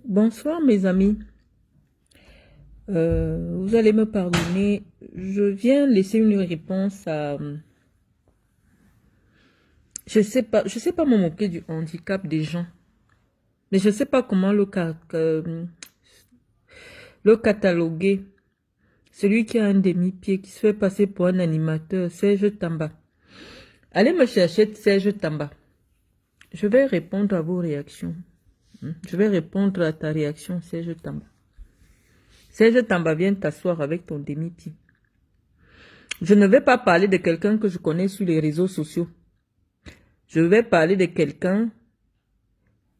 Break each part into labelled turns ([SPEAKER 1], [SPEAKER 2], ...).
[SPEAKER 1] Bonsoir mes amis. Vous allez me pardonner. Je viens laisser une réponse à... je sais pas me moquer du handicap des gens. Mais je sais pas comment le cataloguer. Celui qui a un demi-pied, qui se fait passer pour un animateur, Serge Tamba. Allez me chercher Serge Tamba. Je vais répondre à vos réactions. Je vais répondre à ta réaction, Serge Tamba. Serge Tamba, viens t'asseoir avec ton demi-pied. Je ne vais pas parler de quelqu'un que je connais sur les réseaux sociaux. Je vais parler de quelqu'un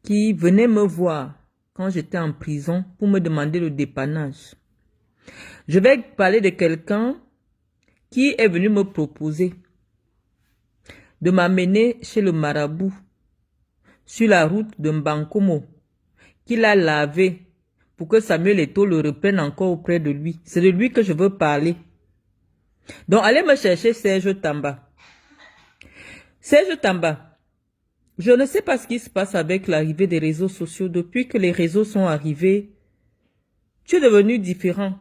[SPEAKER 1] qui venait me voir quand j'étais en prison pour me demander le dépannage. Je vais parler de quelqu'un qui est venu me proposer de m'amener chez le marabout sur la route de Mbankomo, qu'il a lavé pour que Samuel Eto'o le reprenne encore auprès de lui. C'est de lui que je veux parler. Donc allez me chercher Serge Tamba. Serge Tamba, je ne sais pas ce qui se passe avec l'arrivée des réseaux sociaux. Depuis que les réseaux sont arrivés, tu es devenu différent.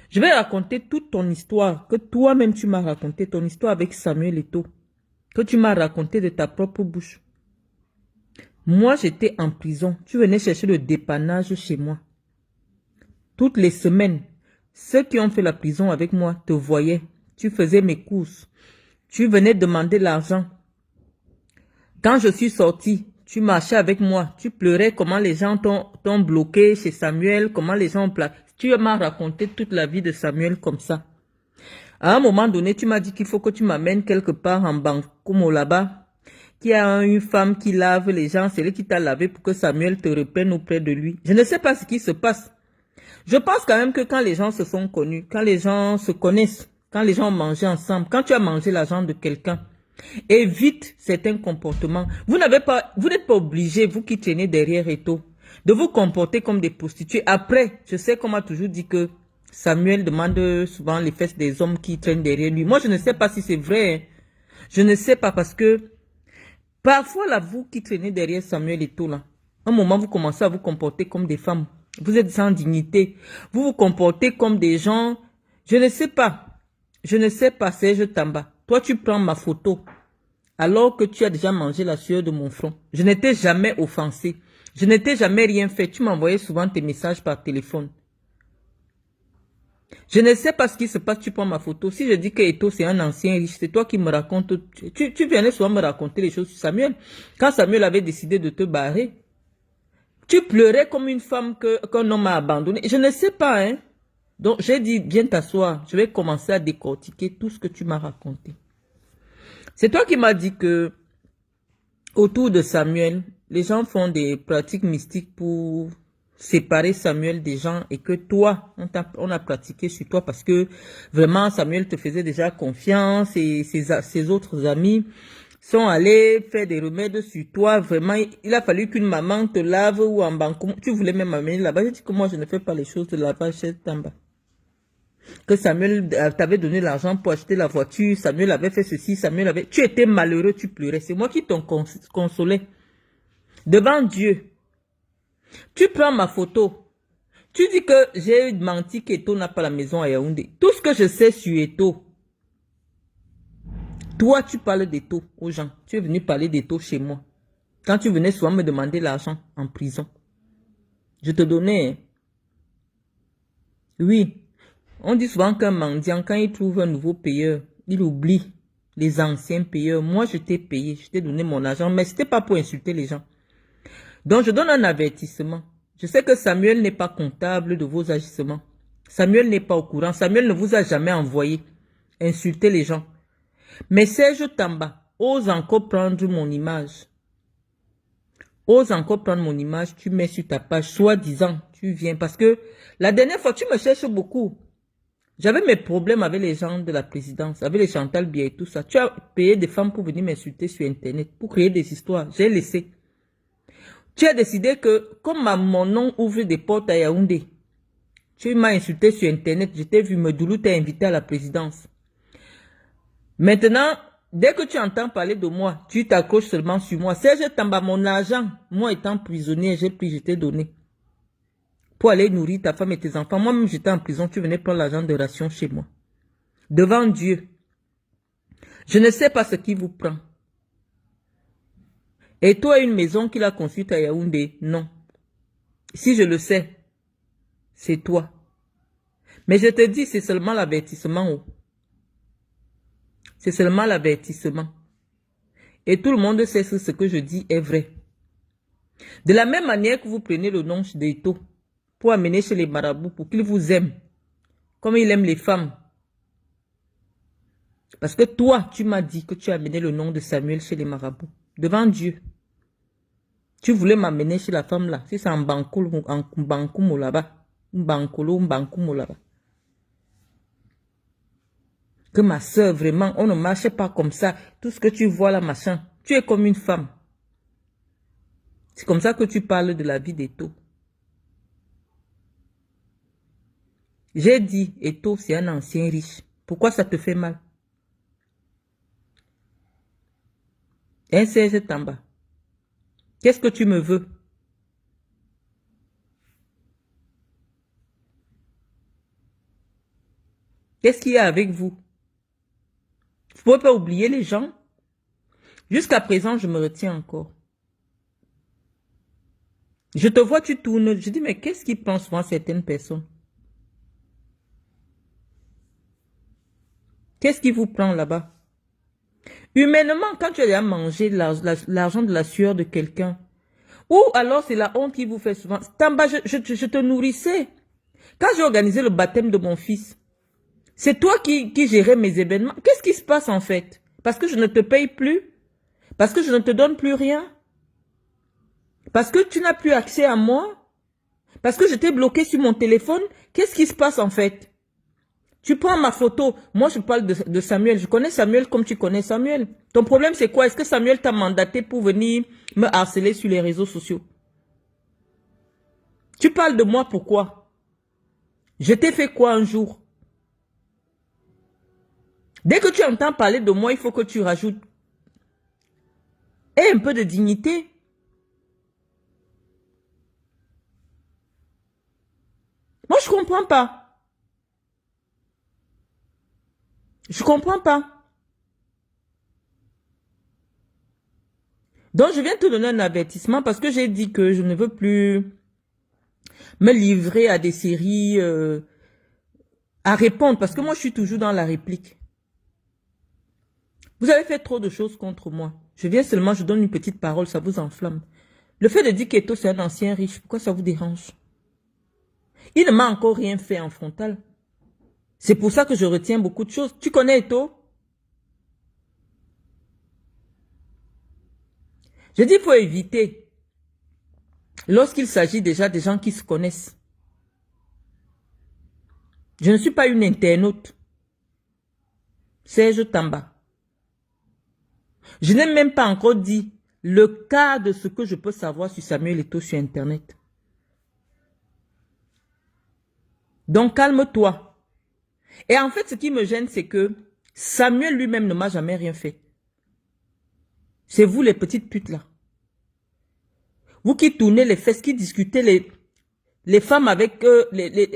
[SPEAKER 1] Je vais raconter toute ton histoire, que toi-même tu m'as raconté, ton histoire avec Samuel Eto'o, que tu m'as raconté de ta propre bouche. Moi, j'étais en prison. Tu venais chercher le dépannage chez moi. Toutes les semaines, ceux qui ont fait la prison avec moi te voyaient. Tu faisais mes courses. Tu venais demander l'argent. Quand je suis sortie, tu marchais avec moi. Tu pleurais comment les gens t'ont bloqué chez Samuel, comment les gens ont plaqué. Tu m'as raconté toute la vie de Samuel comme ça. À un moment donné, tu m'as dit qu'il faut que tu m'amènes quelque part en Bankomo là-bas, qu'il y a une femme qui lave les gens, c'est lui qui t'a lavé pour que Samuel te reprenne auprès de lui. Je ne sais pas ce qui se passe. Je pense quand même que quand les gens se sont connus, quand les gens se connaissent, quand les gens ont mangé ensemble, quand tu as mangé l'argent de quelqu'un, évite certains comportements. Vous n'êtes pas obligé, vous qui traînez derrière Eto'o, de vous comporter comme des prostituées. Après, je sais qu'on m'a toujours dit que Samuel demande souvent les fesses des hommes qui traînent derrière lui. Moi, je ne sais pas si c'est vrai. Hein. Je ne sais pas parce que parfois, là, vous qui traînez derrière Samuel Eto'o, là, un moment, vous commencez à vous comporter comme des femmes. Vous êtes sans dignité. Vous vous comportez comme des gens. Je ne sais pas. Je ne sais pas, Serge Tamba. Toi, tu prends ma photo alors que tu as déjà mangé la sueur de mon front. Je n'étais jamais offensé. Je n'étais jamais rien fait. Tu m'envoyais souvent tes messages par téléphone. Je ne sais pas ce qui se passe, tu prends ma photo. Si je dis que Eto'o c'est un ancien riche, c'est toi qui me racontes. Tu venais souvent me raconter les choses sur Samuel. Quand Samuel avait décidé de te barrer, tu pleurais comme une femme qu'un homme a abandonné. Je ne sais pas, hein. Donc, j'ai dit, viens t'asseoir. Je vais commencer à décortiquer tout ce que tu m'as raconté. C'est toi qui m'as dit que, autour de Samuel, les gens font des pratiques mystiques pour séparer Samuel des gens et que toi, on a pratiqué sur toi parce que vraiment Samuel te faisait déjà confiance et ses autres amis sont allés faire des remèdes sur toi. Vraiment, il a fallu qu'une maman te lave ou en banque. Tu voulais même m'amener là-bas. J'ai dit que moi, je ne fais pas les choses de là-bas chez Tamba. Que Samuel t'avait donné l'argent pour acheter la voiture. Samuel avait fait ceci. Samuel avait... Tu étais malheureux, tu pleurais. C'est moi qui t'en consolais. Devant Dieu. Tu prends ma photo. Tu dis que j'ai menti qu'Eto'o n'a pas la maison à Yaoundé. Tout ce que je sais sur Eto'o, toi, tu parles d'Eto'o aux gens. Tu es venu parler d'Eto'o chez moi. Quand tu venais souvent me demander l'argent en prison. Je te donnais. Oui. On dit souvent qu'un mendiant, quand il trouve un nouveau payeur, il oublie les anciens payeurs. Moi, je t'ai payé. Je t'ai donné mon argent. Mais ce n'était pas pour insulter les gens. Donc, je donne un avertissement. Je sais que Samuel n'est pas comptable de vos agissements. Samuel n'est pas au courant. Samuel ne vous a jamais envoyé insulter les gens. Mais Serge Tamba ose encore prendre mon image. Ose encore prendre mon image, tu mets sur ta page, soi-disant, tu viens. Parce que la dernière fois, tu me cherches beaucoup. J'avais mes problèmes avec les gens de la présidence, avec les Chantal Biya et tout ça. Tu as payé des femmes pour venir m'insulter sur Internet, pour créer des histoires. J'ai laissé. Tu as décidé que, comme mon nom ouvre des portes à Yaoundé, tu m'as insulté sur Internet, je t'ai vu, Medoulou t'a invité à la présidence. Maintenant, dès que tu entends parler de moi, tu t'accroches seulement sur moi. Serge Tamba, mon argent, moi étant prisonnier, j'ai pris, je t'ai donné. pour aller nourrir ta femme et tes enfants. Moi-même, j'étais en prison, tu venais prendre l'argent de ration chez moi. Devant Dieu. Je ne sais pas ce qui vous prend. Et toi, une maison qu'il a construite à Yaoundé, non. Si je le sais, c'est toi. Mais je te dis, c'est seulement l'avertissement. Oh. C'est seulement l'avertissement. Et tout le monde sait que ce que je dis est vrai. De la même manière que vous prenez le nom d'Eto pour amener chez les marabouts, pour qu'ils vous aiment, comme il aime les femmes. Parce que toi, tu m'as dit que tu as amené le nom de Samuel chez les marabouts. Devant Dieu. Tu voulais m'amener chez la femme là. Si c'est en Bankoul, en Bankoum là-bas. Bankolo, Bankoum là-bas. Que ma soeur, vraiment, on ne marche pas comme ça. Tout ce que tu vois là, machin. Tu es comme une femme. C'est comme ça que tu parles de la vie d'Eto. J'ai dit, Eto, c'est un ancien riche. Pourquoi ça te fait mal? Un Serge Tamba. Qu'est-ce que tu me veux? Qu'est-ce qu'il y a avec vous? Vous ne pouvez pas oublier les gens. Jusqu'à présent, je me retiens encore. Je te vois, tu tournes. Je dis, mais qu'est-ce qu'ils pensent souvent certaines personnes? Qu'est-ce qui vous prend là-bas? Humainement, quand tu as mangé l'argent de la sueur de quelqu'un, ou alors c'est la honte qui vous fait souvent. Tamba, je te nourrissais. Quand j'ai organisé le baptême de mon fils, c'est toi qui gérais mes événements. Qu'est-ce qui se passe en fait? Parce que je ne te paye plus? Parce que je ne te donne plus rien? Parce que tu n'as plus accès à moi? Parce que je t'ai bloqué sur mon téléphone? Qu'est-ce qui se passe en fait? Tu prends ma photo. Moi, je parle de Samuel. Je connais Samuel comme tu connais Samuel. Ton problème, c'est quoi? Est-ce que Samuel t'a mandaté pour venir me harceler sur les réseaux sociaux? Tu parles de moi, pourquoi? Je t'ai fait quoi un jour? Dès que tu entends parler de moi, il faut que tu rajoutes un peu de dignité. Moi, je comprends pas. Je comprends pas. Donc, je viens te donner un avertissement parce que j'ai dit que je ne veux plus me livrer à des séries, à répondre. Parce que moi, je suis toujours dans la réplique. Vous avez fait trop de choses contre moi. Je viens seulement, je donne une petite parole, ça vous enflamme. Le fait de dire qu'Eto, c'est un ancien riche, pourquoi ça vous dérange? Il ne m'a encore rien fait en frontal. C'est pour ça que je retiens beaucoup de choses. Tu connais Eto? Je dis qu'il faut éviter. Lorsqu'il s'agit déjà des gens qui se connaissent. Je ne suis pas une internaute. Serge Tamba. Je n'ai même pas encore dit le cas de ce que je peux savoir sur Samuel Eto sur Internet. Donc calme-toi. Et en fait, ce qui me gêne, c'est que Samuel lui-même ne m'a jamais rien fait. C'est vous les petites putes là. Vous qui tournez les fesses, qui discutez les femmes avec...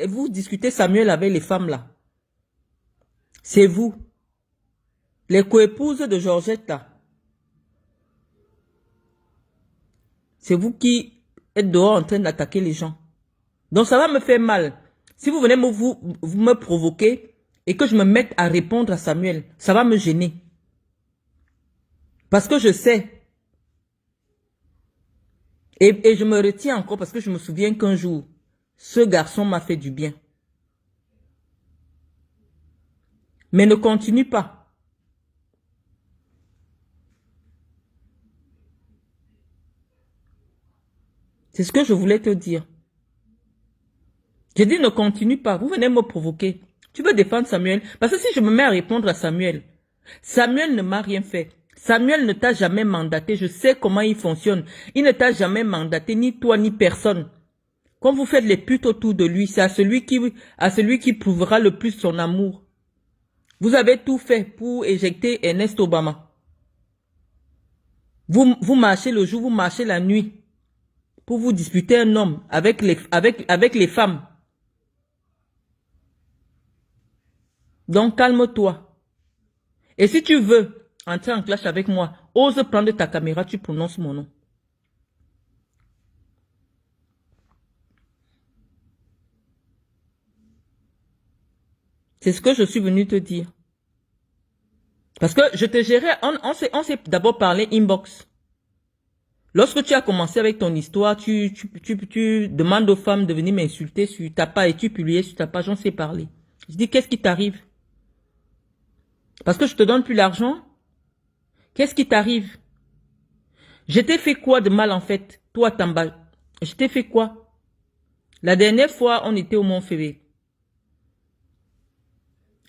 [SPEAKER 1] vous discutez Samuel avec les femmes là. C'est vous. Les coépouses de Georgette là. C'est vous qui êtes dehors en train d'attaquer les gens. Donc ça va me faire mal. Si vous venez vous me provoquer et que je me mette à répondre à Samuel, ça va me gêner. Parce que je sais. Et je me retiens encore parce que je me souviens qu'un jour, ce garçon m'a fait du bien. Mais ne continue pas. C'est ce que je voulais te dire. J'ai dit ne continue pas. Vous venez me provoquer. Tu veux défendre Samuel? Parce que si je me mets à répondre à Samuel, Samuel ne m'a rien fait. Samuel ne t'a jamais mandaté. Je sais comment il fonctionne. Il ne t'a jamais mandaté, ni toi, ni personne. Quand vous faites les putes autour de lui, c'est à celui qui prouvera le plus son amour. Vous avez tout fait pour éjecter Ernest Obama. Vous marchez le jour, vous marchez la nuit. pour vous disputer un homme avec les femmes. Donc, calme-toi. Et si tu veux entrer en clash avec moi, ose prendre ta caméra, tu prononces mon nom. C'est ce que je suis venu te dire. Parce que je te gérais, on s'est d'abord parlé inbox. Lorsque tu as commencé avec ton histoire, tu demandes aux femmes de venir m'insulter sur ta page et tu publiais sur ta page, on s'est parlé. Je dis, qu'est-ce qui t'arrive? Parce que je te donne plus l'argent? Qu'est-ce qui t'arrive? Je t'ai fait quoi de mal en fait? Toi, Tamba, je t'ai fait quoi? La dernière fois, on était au Mont-Févé.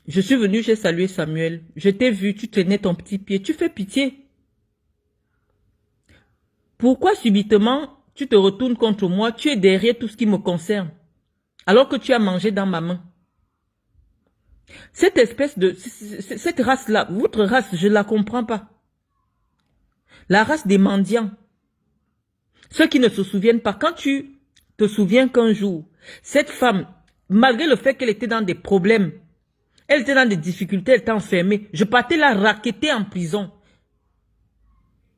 [SPEAKER 1] Je suis venu, j'ai salué Samuel. Je t'ai vu, tu tenais ton petit pied. Tu fais pitié. Pourquoi subitement, tu te retournes contre moi? Tu es derrière tout ce qui me concerne. Alors que tu as mangé dans ma main. Cette espèce de... Cette race-là, votre race, je ne la comprends pas. La race des mendiants. Ceux qui ne se souviennent pas. Quand tu te souviens qu'un jour, cette femme, malgré le fait qu'elle était dans des problèmes, elle était dans des difficultés, elle était enfermée, je partais la racketter en prison.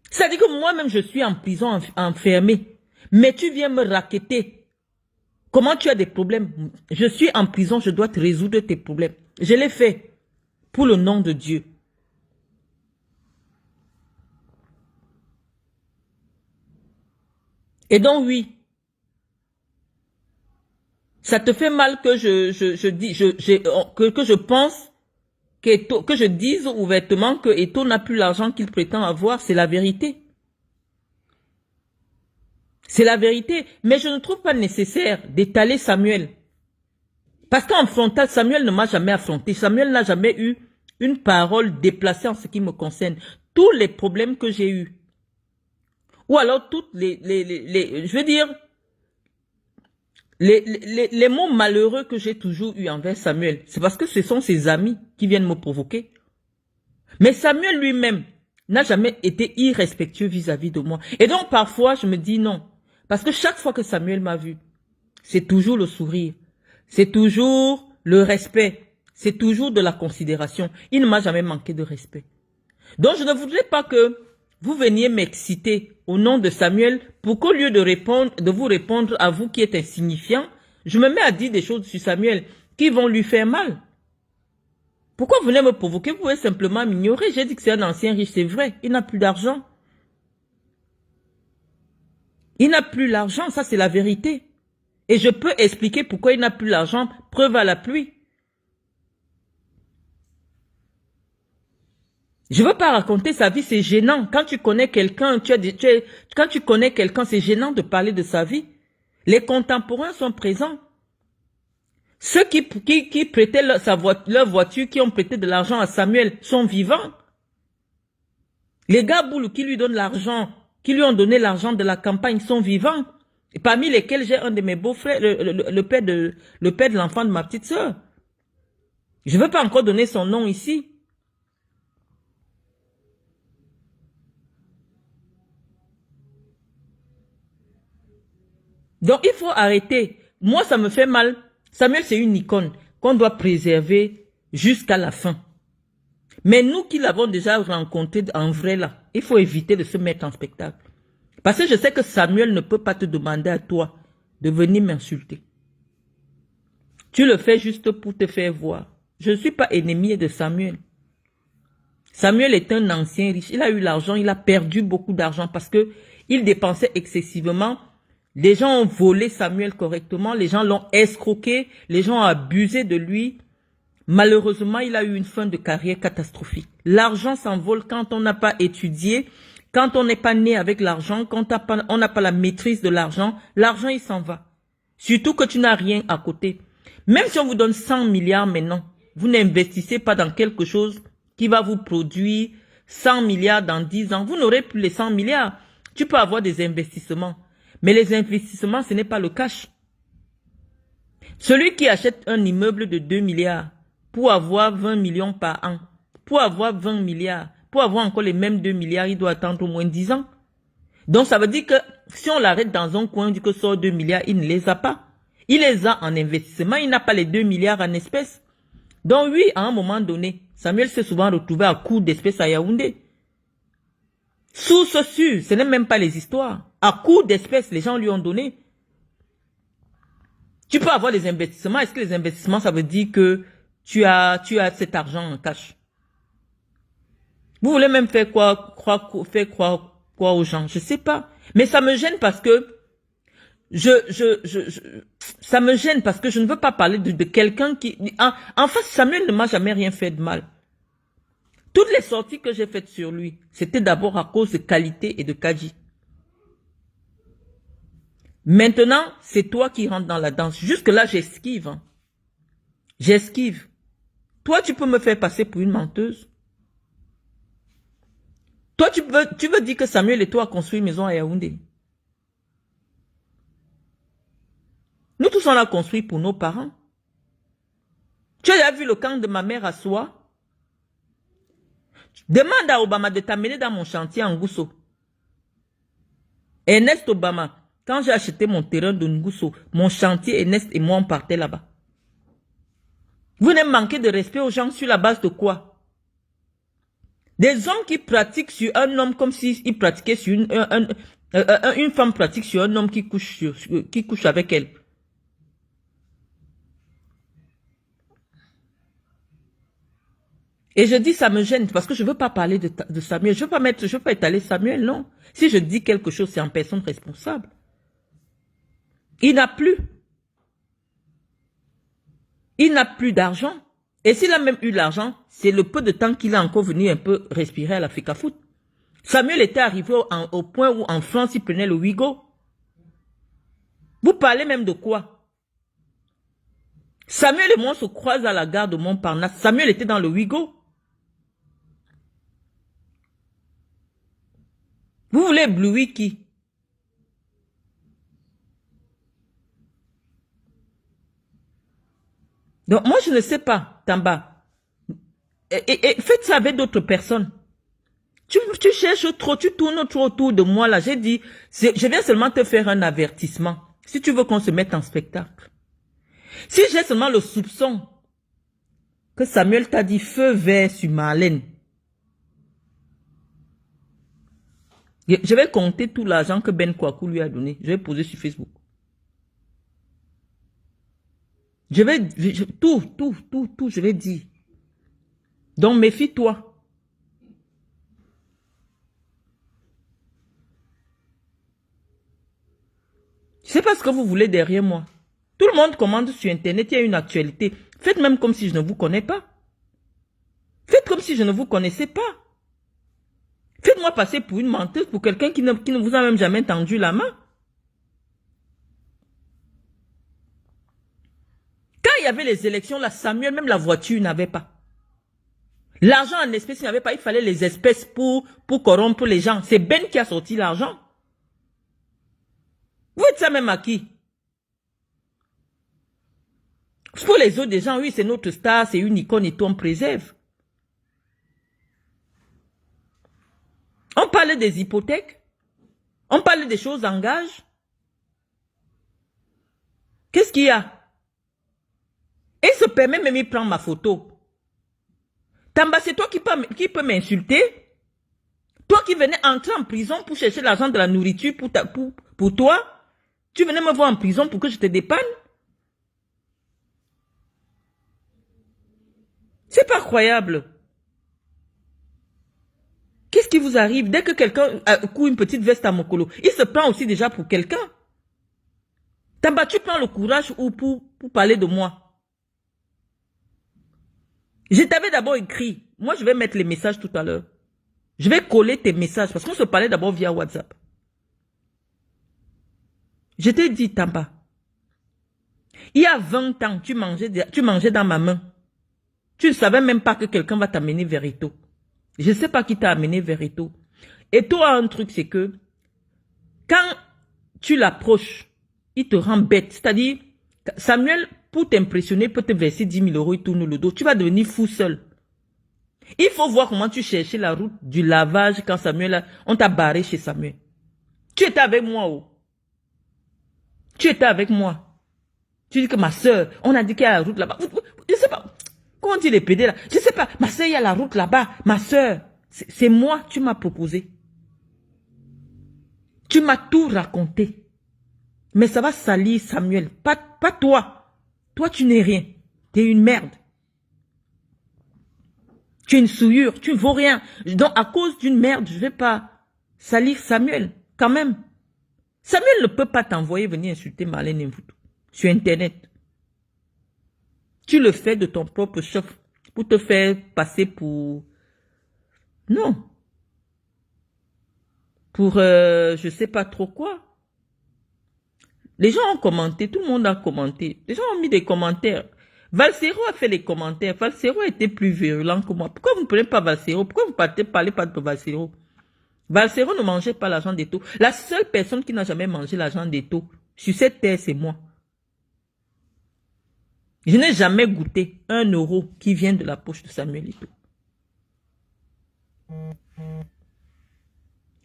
[SPEAKER 1] C'est-à-dire que moi-même, je suis en prison, enfermé. Mais tu viens me racketter. Comment tu as des problèmes? Je suis en prison, je dois te résoudre tes problèmes. Je l'ai fait. Pour le nom de Dieu. Et donc, oui. Ça te fait mal que que je pense, que je dise ouvertement que Eto n'a plus l'argent qu'il prétend avoir. C'est la vérité. C'est la vérité. Mais je ne trouve pas nécessaire d'étaler Samuel. Parce qu'en frontal, Samuel ne m'a jamais affronté. Samuel n'a jamais eu une parole déplacée en ce qui me concerne. Tous les problèmes que j'ai eus. Ou alors toutes je veux dire, les mots malheureux que j'ai toujours eu envers Samuel, c'est parce que ce sont ses amis qui viennent me provoquer. Mais Samuel lui-même n'a jamais été irrespectueux vis-à-vis de moi. Et donc parfois, je me dis non. Parce que chaque fois que Samuel m'a vu, c'est toujours le sourire. C'est toujours le respect. C'est toujours de la considération. Il ne m'a jamais manqué de respect. Donc je ne voudrais pas que vous veniez m'exciter au nom de Samuel pour qu'au lieu de vous répondre à vous qui êtes insignifiant, je me mets à dire des choses sur Samuel qui vont lui faire mal. Pourquoi vous venez me provoquer? Vous pouvez simplement m'ignorer. J'ai dit que c'est un ancien riche, c'est vrai. Il n'a plus d'argent. Il n'a plus l'argent, ça c'est la vérité. Et je peux expliquer pourquoi il n'a plus l'argent, preuve à la pluie. Je ne veux pas raconter sa vie, c'est gênant. Quand tu connais quelqu'un, quand tu connais quelqu'un, c'est gênant de parler de sa vie. Les contemporains sont présents. Ceux qui prêtaient leur voiture, qui ont prêté de l'argent à Samuel, sont vivants. Les gars boules qui lui donnent l'argent, qui lui ont donné l'argent de la campagne, sont vivants. Et parmi lesquels j'ai un de mes beaux-frères, le père de l'enfant de ma petite sœur. Je ne veux pas encore donner son nom ici. Donc, il faut arrêter. Moi, ça me fait mal. Samuel, c'est une icône qu'on doit préserver jusqu'à la fin. Mais nous qui l'avons déjà rencontré en vrai là, il faut éviter de se mettre en spectacle. Parce que je sais que Samuel ne peut pas te demander à toi de venir m'insulter. Tu le fais juste pour te faire voir. Je ne suis pas ennemi de Samuel. Samuel est un ancien riche. Il a eu l'argent, il a perdu beaucoup d'argent parce que il dépensait excessivement. Les gens ont volé Samuel correctement, les gens l'ont escroqué, les gens ont abusé de lui. Malheureusement, il a eu une fin de carrière catastrophique. L'argent s'envole quand on n'a pas étudié, quand on n'est pas né avec l'argent, quand on n'a pas la maîtrise de l'argent, l'argent il s'en va. Surtout que tu n'as rien à côté. Même si on vous donne 100 milliards maintenant, vous n'investissez pas dans quelque chose qui va vous produire 100 milliards dans 10 ans. Vous n'aurez plus les 100 milliards. Tu peux avoir des investissements. Mais les investissements, ce n'est pas le cash. Celui qui achète un immeuble de 2 milliards pour avoir 20 millions par an, pour avoir 20 milliards, pour avoir encore les mêmes 2 milliards, il doit attendre au moins 10 ans. Donc ça veut dire que si on l'arrête dans un coin, on dit que sort 2 milliards, il ne les a pas. Il les a en investissement, il n'a pas les 2 milliards en espèces. Donc oui, à un moment donné, Samuel s'est souvent retrouvé à court d'espèces à Yaoundé. Source sûre, ce n'est même pas les histoires. À court d'espèces, les gens lui ont donné. Tu peux avoir des investissements. Est-ce que les investissements, ça veut dire que tu as cet argent en cash? Vous voulez même faire croire quoi aux gens? Je sais pas. Mais ça me gêne parce que ça me gêne parce que je ne veux pas parler de quelqu'un qui, en fait, Samuel ne m'a jamais rien fait de mal. Toutes les sorties que j'ai faites sur lui, c'était d'abord à cause de qualité et de Kadji. Maintenant, c'est toi qui rentres dans la danse. Jusque-là, j'esquive. Hein. J'esquive. Toi, tu peux me faire passer pour une menteuse. Toi, tu veux dire que Samuel et toi a construit une maison à Yaoundé. Nous tous, on l'a construit pour nos parents. Tu as vu le camp de ma mère à soi? Demande à Obama de t'amener dans mon chantier en Ngousso. Ernest Obama, quand j'ai acheté mon terrain de Ngousso, mon chantier, Ernest et moi, on partait là-bas. Vous ne manquez de respect aux gens sur la base de quoi? Des hommes qui pratiquent sur un homme comme s'ils pratiquaient sur une femme pratique sur un homme qui couche avec elle. Et je dis, ça me gêne parce que je ne veux pas parler de Samuel. Je ne veux pas étaler Samuel, non. Si je dis quelque chose, c'est en personne responsable. Il n'a plus. Il n'a plus d'argent. Et s'il a même eu l'argent, c'est le peu de temps qu'il a encore venu un peu respirer à l'Africa Foot. Samuel était arrivé au point où en France, il prenait le Ouigo. Vous parlez même de quoi? Samuel et moi se croisent à la gare de Montparnasse. Samuel était dans le Ouigo. Vous voulez éblouir qui? Donc, moi, je ne sais pas, Tamba. Et faites ça avec d'autres personnes. Tu cherches trop, tu tournes trop autour de moi, là. J'ai dit, je viens seulement te faire un avertissement. Si tu veux qu'on se mette en spectacle. Si j'ai seulement le soupçon que Samuel t'a dit feu vert sur Marlène, je vais compter tout l'argent que Ben Kwaku lui a donné. Je vais poser sur Facebook. Tout, je vais dire. Donc, méfie-toi. Je ne sais pas ce que vous voulez derrière moi. Tout le monde commande sur Internet, il y a une actualité. Faites même comme si je ne vous connais pas. Faites comme si je ne vous connaissais pas. Faites-moi passer pour une menteuse, pour quelqu'un qui ne vous a même jamais tendu la main. Quand il y avait les élections, là, Samuel, même la voiture, n'avait pas. L'argent en espèces, il n'y avait pas. Il fallait les espèces pour corrompre les gens. C'est Ben qui a sorti l'argent. Vous êtes ça même à qui? Pour les autres des gens, oui, c'est notre star, c'est une icône et tout, on préserve. On parle des hypothèques. On parle des choses en gage. Qu'est-ce qu'il y a? Et il se permet même de prendre ma photo. Tamba, c'est toi qui peux m'insulter. Toi qui venais entrer en prison pour chercher l'argent de la nourriture pour toi. Tu venais me voir en prison pour que je te dépanne. C'est pas croyable. Qu'est-ce qui vous arrive? Dès que quelqu'un coud une petite veste à Mokolo, il se prend aussi déjà pour quelqu'un. Tamba, tu prends le courage ou pour parler de moi. Je t'avais d'abord écrit. Moi, je vais mettre les messages tout à l'heure. Je vais coller tes messages parce qu'on se parlait d'abord via WhatsApp. Je t'ai dit, Tamba, il y a 20 ans, tu mangeais dans ma main. Tu ne savais même pas que quelqu'un va t'amener vers Eto. Je ne sais pas qui t'a amené vers Eto. Eto a un truc, c'est que quand tu l'approches, il te rend bête. C'est-à-dire, Samuel, pour t'impressionner, peut te verser 10 000 euros, il tourne le dos. Tu vas devenir fou seul. Il faut voir comment tu cherchais la route du lavage quand Samuel, on t'a barré chez Samuel. Tu étais avec moi, oh. Tu étais avec moi. Tu dis que ma soeur, on a dit qu'il y a la route là-bas. Je ne sais pas. Comment dit les PD là? Je ne sais pas. Ma soeur, il y a la route là-bas. Ma soeur, c'est moi, tu m'as proposé. Tu m'as tout raconté. Mais ça va salir Samuel. Pas toi. Toi, tu n'es rien. Tu es une merde. Tu es une souillure. Tu ne vaux rien. Donc, à cause d'une merde, je ne vais pas salir Samuel. Quand même. Samuel ne peut pas t'envoyer venir insulter Marlène Mvuto sur Internet. Tu le fais de ton propre chef pour te faire passer pour... Non. Pour je sais pas trop quoi. Les gens ont commenté, tout le monde a commenté. Les gens ont mis des commentaires. Valsero a fait les commentaires. Valsero était plus virulent que moi. Pourquoi vous ne prenez pas Valsero? Pourquoi vous ne parlez pas de Valsero? Valsero ne mangeait pas l'argent des taux. La seule personne qui n'a jamais mangé l'argent des taux sur cette terre, c'est moi. Je n'ai jamais goûté 1 euro qui vient de la poche de Samuel Eto'o.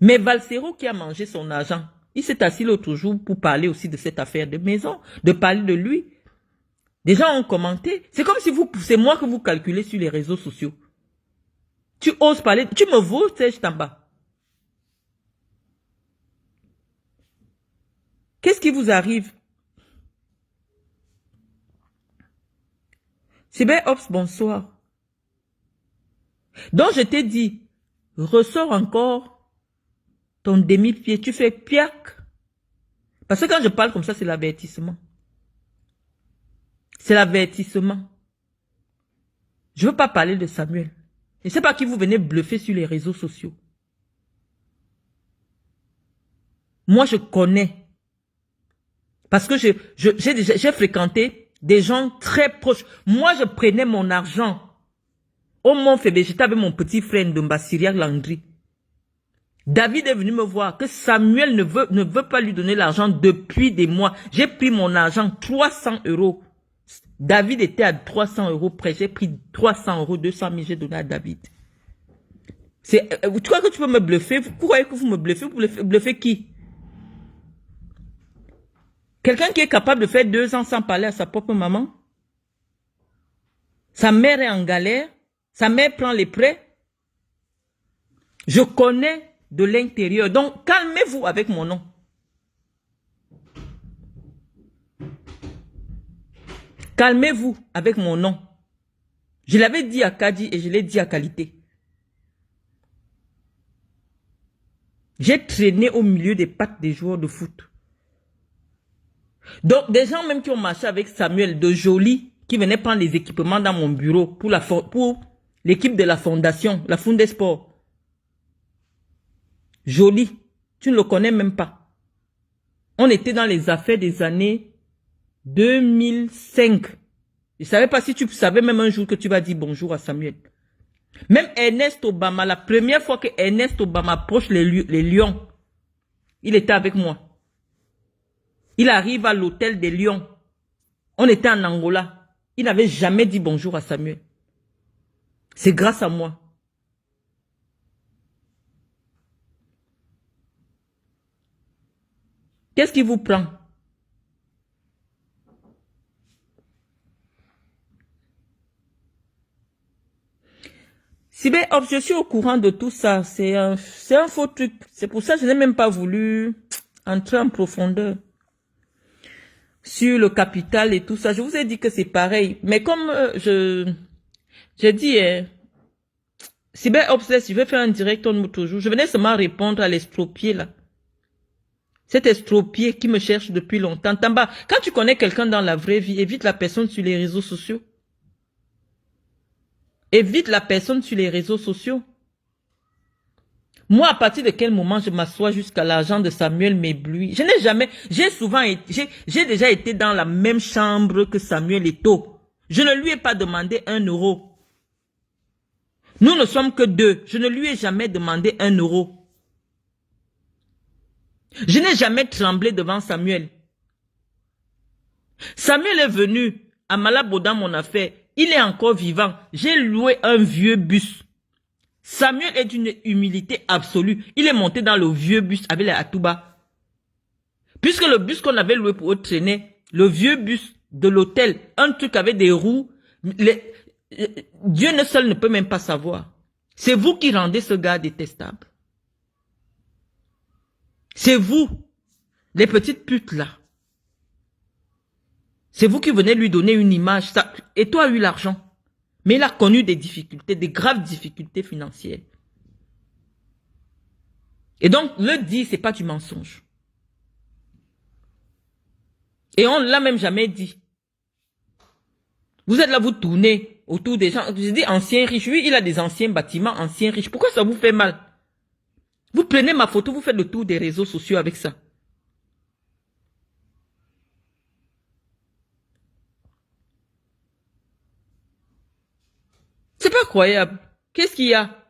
[SPEAKER 1] Mais Valsero qui a mangé son argent, il s'est assis l'autre jour pour parler aussi de cette affaire de maison, de parler de lui. Des gens ont commenté. C'est comme si c'est moi que vous calculez sur les réseaux sociaux. Tu oses parler, tu me vaux, Serge Tamba. Qu'est-ce qui vous arrive? Sibé Ops, bonsoir. Donc je t'ai dit, ressors encore ton demi-pied, tu fais piac. Parce que quand je parle comme ça, c'est l'avertissement. C'est l'avertissement. Je ne veux pas parler de Samuel. Je ne sais pas qui vous venez bluffer sur les réseaux sociaux. Moi, je connais. Parce que j'ai fréquenté des gens très proches. Moi, je prenais mon argent au Mont-Fébé. J'étais avec mon petit frère Ndomba Syriac Landry. David est venu me voir que Samuel ne veut pas lui donner l'argent depuis des mois. J'ai pris mon argent, 300 euros. David était à 300 euros près. J'ai pris 300 euros, 200 000, j'ai donné à David. Tu crois que tu peux me bluffer? Vous croyez que vous me bluffez? Vous bluffez qui? Quelqu'un qui est capable de faire 2 ans sans parler à sa propre maman? Sa mère est en galère? Sa mère prend les prêts? Je connais de l'intérieur. Donc, calmez-vous avec mon nom. Calmez-vous avec mon nom. Je l'avais dit à Kadi et je l'ai dit à Qualité. J'ai traîné au milieu des pattes des joueurs de foot. Donc, des gens même qui ont marché avec Samuel de Joly, qui venaient prendre les équipements dans mon bureau pour l'équipe de la fondation, la Fundesport. Joly, tu ne le connais même pas. On était dans les affaires des années 2005. Je ne savais pas si tu savais même un jour que tu vas dire bonjour à Samuel. Même Ernest Obama, la première fois que Ernest Obama approche les Lions, il était avec moi. Il arrive à l'hôtel des Lions. On était en Angola. Il n'avait jamais dit bonjour à Samuel. C'est grâce à moi. Qu'est-ce qui vous prend? Sibé, je suis au courant de tout ça. C'est un faux truc. C'est pour ça que je n'ai même pas voulu entrer en profondeur sur le capital et tout ça. Je vous ai dit que c'est pareil. Mais comme j'ai dit, Sibé Obsess, je vais faire un direct en toujours. Je venais seulement répondre à l'estropié là. Cet estropié qui me cherche depuis longtemps. Tamba, quand tu connais quelqu'un dans la vraie vie, évite la personne sur les réseaux sociaux. Évite la personne sur les réseaux sociaux. Moi, à partir de quel moment je m'assois jusqu'à l'argent de Samuel m'éblouit? Je n'ai jamais, j'ai déjà été dans la même chambre que Samuel Eto'o. Je ne lui ai pas demandé 1 euro. Nous ne sommes que 2. Je ne lui ai jamais demandé 1 euro. Je n'ai jamais tremblé devant Samuel. Samuel est venu à Malabo dans mon affaire. Il est encore vivant. J'ai loué un vieux bus. Samuel est d'une humilité absolue. Il est monté dans le vieux bus avec les Atouba. Puisque le bus qu'on avait loué pour eux traînait, le vieux bus de l'hôtel, un truc avec des roues, Dieu seul ne peut même pas savoir. C'est vous qui rendez ce gars détestable. C'est vous, les petites putes là. C'est vous qui venez lui donner une image. Ça, et toi a eu l'argent. Mais il a connu des difficultés, des graves difficultés financières. Et donc, le dire, c'est pas du mensonge. Et on ne l'a même jamais dit. Vous êtes là, vous tournez autour des gens. Je dis anciens riches. Oui, il a des anciens bâtiments, anciens riches. Pourquoi ça vous fait mal? Vous prenez ma photo, vous faites le tour des réseaux sociaux avec ça. C'est pas croyable. Qu'est-ce qu'il y a?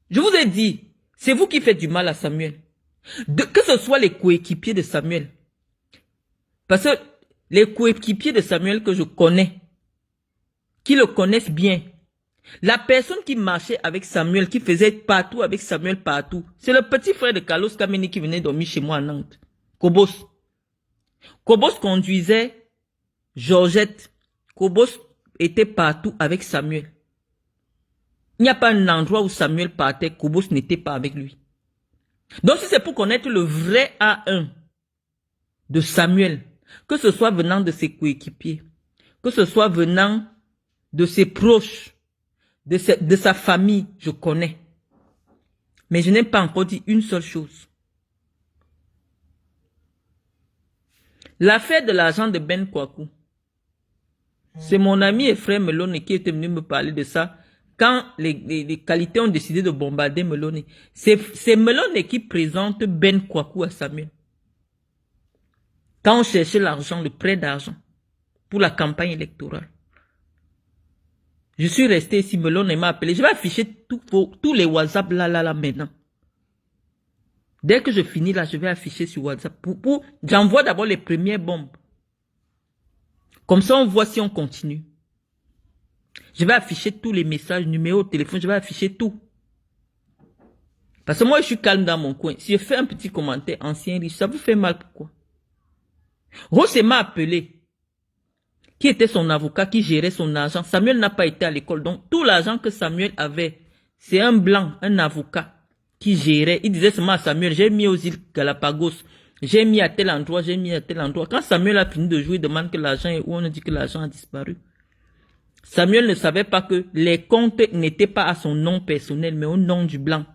[SPEAKER 1] Je vous ai dit, c'est vous qui faites du mal à Samuel. Que ce soit les coéquipiers de Samuel. Parce que les coéquipiers de Samuel que je connais, qui le connaissent bien, la personne qui marchait avec Samuel, qui faisait partout avec Samuel partout, c'est le petit frère de Carlos Kameni qui venait dormir chez moi à Nantes. Kobos. Kobos conduisait Georgette. Kobos était partout avec Samuel. Il n'y a pas un endroit où Samuel partait, Kobos n'était pas avec lui. Donc si c'est pour connaître le vrai A1 de Samuel, que ce soit venant de ses coéquipiers, que ce soit venant de ses proches, de sa famille, je connais. Mais je n'ai pas encore dit une seule chose. L'affaire de l'argent de Ben Kwaku, c'est mon ami et frère Melone qui était venu me parler de ça quand les qualités ont décidé de bombarder Melone. C'est Melone qui présente Ben Kwaku à Samuel. Quand on cherchait l'argent, le prêt d'argent pour la campagne électorale. Je suis resté ici, Melone m'a appelé. Je vais afficher tous les WhatsApp là maintenant. Dès que je finis là, je vais afficher sur WhatsApp. J'envoie d'abord les premières bombes. Comme ça, on voit si on continue. Je vais afficher tous les messages, numéros de téléphone, je vais afficher tout. Parce que moi, je suis calme dans mon coin. Si je fais un petit commentaire, ancien riche, ça vous fait mal, pourquoi? Rose m'a appelé. Qui était son avocat, qui gérait son argent. Samuel n'a pas été à l'école. Donc, tout l'argent que Samuel avait, c'est un blanc, un avocat, qui gérait. Il disait seulement à Samuel, j'ai mis aux îles Galapagos. J'ai mis à tel endroit, j'ai mis à tel endroit. Quand Samuel a fini de jouer, il demande que l'argent est où, on a dit que l'argent a disparu. Samuel ne savait pas que les comptes n'étaient pas à son nom personnel, mais au nom du blanc.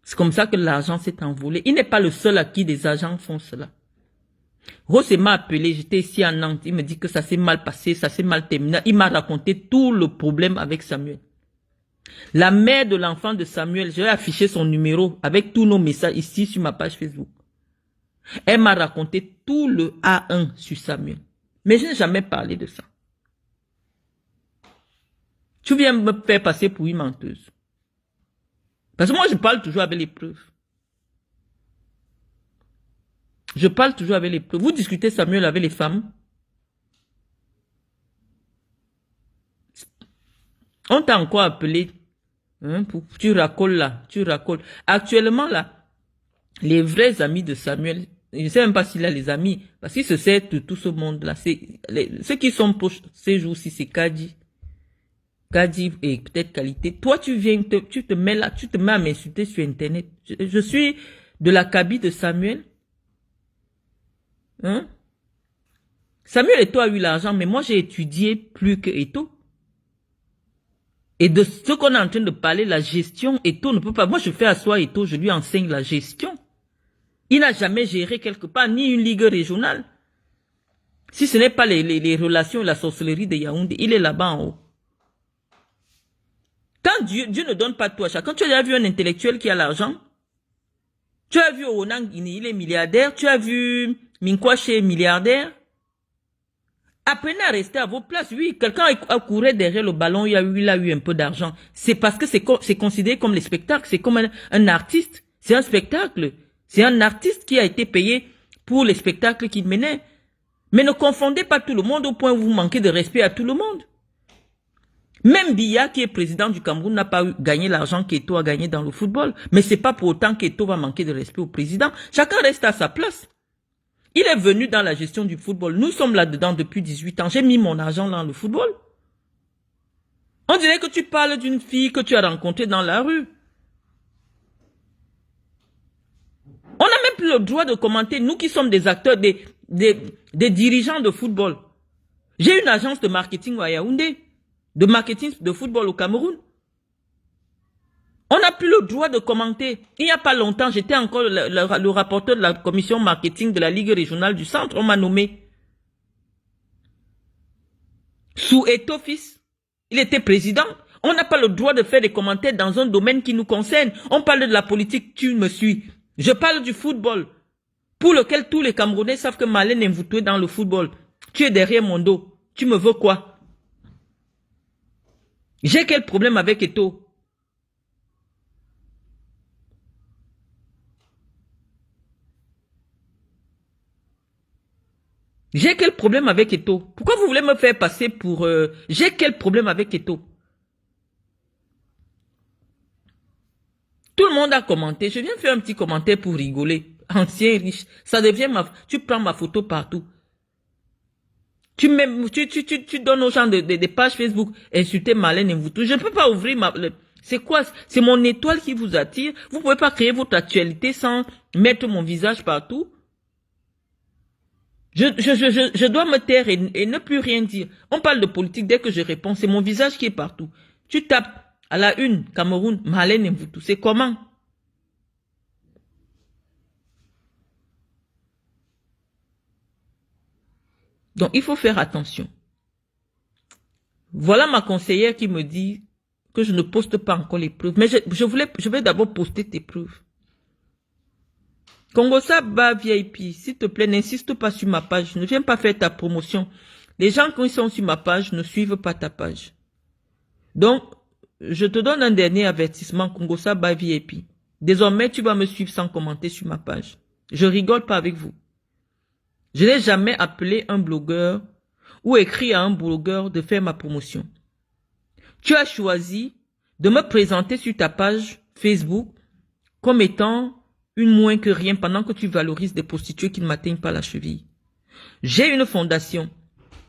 [SPEAKER 1] C'est comme ça que l'argent s'est envolé. Il n'est pas le seul à qui des agents font cela. Rose m'a appelé, j'étais ici à Nantes. Il me dit que ça s'est mal passé, ça s'est mal terminé. Il m'a raconté tout le problème avec Samuel. La mère de l'enfant de Samuel, je vais afficher son numéro avec tous nos messages ici sur ma page Facebook. Elle m'a raconté tout le A1 sur Samuel. Mais je n'ai jamais parlé de ça. Tu viens me faire passer pour une menteuse. Parce que moi, je parle toujours avec les preuves. Je parle toujours avec les preuves. Vous discutez, Samuel, avec les femmes. On t'a encore appelé. Hein, tu racoles là. Tu racoles. Actuellement, là, les vrais amis de Samuel, je ne sais même pas s'il a les amis, parce qu'il se sert de tout ce monde-là. Ceux qui sont proches ces jours-ci, c'est Kadi. Kadi et peut-être Qualité. Toi, tu viens, tu te mets là, tu te mets à m'insulter sur Internet. Je suis de la cabine de Samuel. Hein? Samuel Eto'o a eu l'argent, mais moi j'ai étudié plus que Eto'o. Et de ce qu'on est en train de parler, la gestion, Eto'o ne peut pas. Moi je fais asseoir Eto'o, je lui enseigne la gestion. Il n'a jamais géré quelque part, ni une ligue régionale. Si ce n'est pas les relations et la sorcellerie de Yaoundé, il est là-bas en haut. Quand Dieu ne donne pas tout à chacun, tu as déjà vu un intellectuel qui a l'argent? Tu as vu Onang Guinée, il est milliardaire. Tu as vu Minkwache, milliardaire. Apprenez à rester à vos places. Oui, quelqu'un a couru derrière le ballon, il a eu un peu d'argent. C'est parce que c'est considéré comme les spectacles. C'est comme un artiste. C'est un spectacle. C'est un artiste qui a été payé pour les spectacles qu'il menait. Mais ne confondez pas tout le monde au point où vous manquez de respect à tout le monde. Même Biya, qui est président du Cameroun, n'a pas gagné l'argent qu'Eto a gagné dans le football. Mais c'est pas pour autant qu'Eto va manquer de respect au président. Chacun reste à sa place. Il est venu dans la gestion du football. Nous sommes là-dedans depuis 18 ans. J'ai mis mon argent dans le football. On dirait que tu parles d'une fille que tu as rencontrée dans la rue. On n'a même plus le droit de commenter, nous qui sommes des acteurs, des dirigeants de football. J'ai une agence de marketing à Yaoundé, de marketing de football au Cameroun. On n'a plus le droit de commenter. Il n'y a pas longtemps, j'étais encore le rapporteur de la commission marketing de la Ligue régionale du Centre. On m'a nommé. Sous Eto fils, il était président. On n'a pas le droit de faire des commentaires dans un domaine qui nous concerne. On parle de la politique, tu me suis. Je parle du football, pour lequel tous les Camerounais savent que Malène est Mvutoué dans le football. Tu es derrière mon dos. Tu me veux quoi? J'ai quel problème avec Eto? J'ai quel problème avec Eto? Pourquoi vous voulez me faire passer pour... J'ai quel problème avec Eto? Tout le monde a commenté. Je viens faire un petit commentaire pour rigoler. Ancien riche. Ça devient ma... Tu prends ma photo partout. Tu donnes aux gens des pages Facebook, insulter Malène et vous tout. Je ne peux pas ouvrir ma... C'est quoi? C'est mon étoile qui vous attire. Vous ne pouvez pas créer votre actualité sans mettre mon visage partout. Je dois me taire et ne plus rien dire. On parle de politique, dès que je réponds, c'est mon visage qui est partout. Tu tapes à la une, Cameroun, Malène et vous tout. C'est comment? Donc, il faut faire attention. Voilà ma conseillère qui me dit que je ne poste pas encore les preuves. Mais je vais d'abord poster tes preuves. Kongosa Ba VIP, s'il te plaît, n'insiste pas sur ma page. Ne viens pas faire ta promotion. Les gens qui sont sur ma page ne suivent pas ta page. Donc, je te donne un dernier avertissement, Kongosa Ba VIP. Désormais, tu vas me suivre sans commenter sur ma page. Je rigole pas avec vous. Je n'ai jamais appelé un blogueur ou écrit à un blogueur de faire ma promotion. Tu as choisi de me présenter sur ta page Facebook comme étant une moins que rien pendant que tu valorises des prostituées qui ne m'atteignent pas la cheville. J'ai une fondation.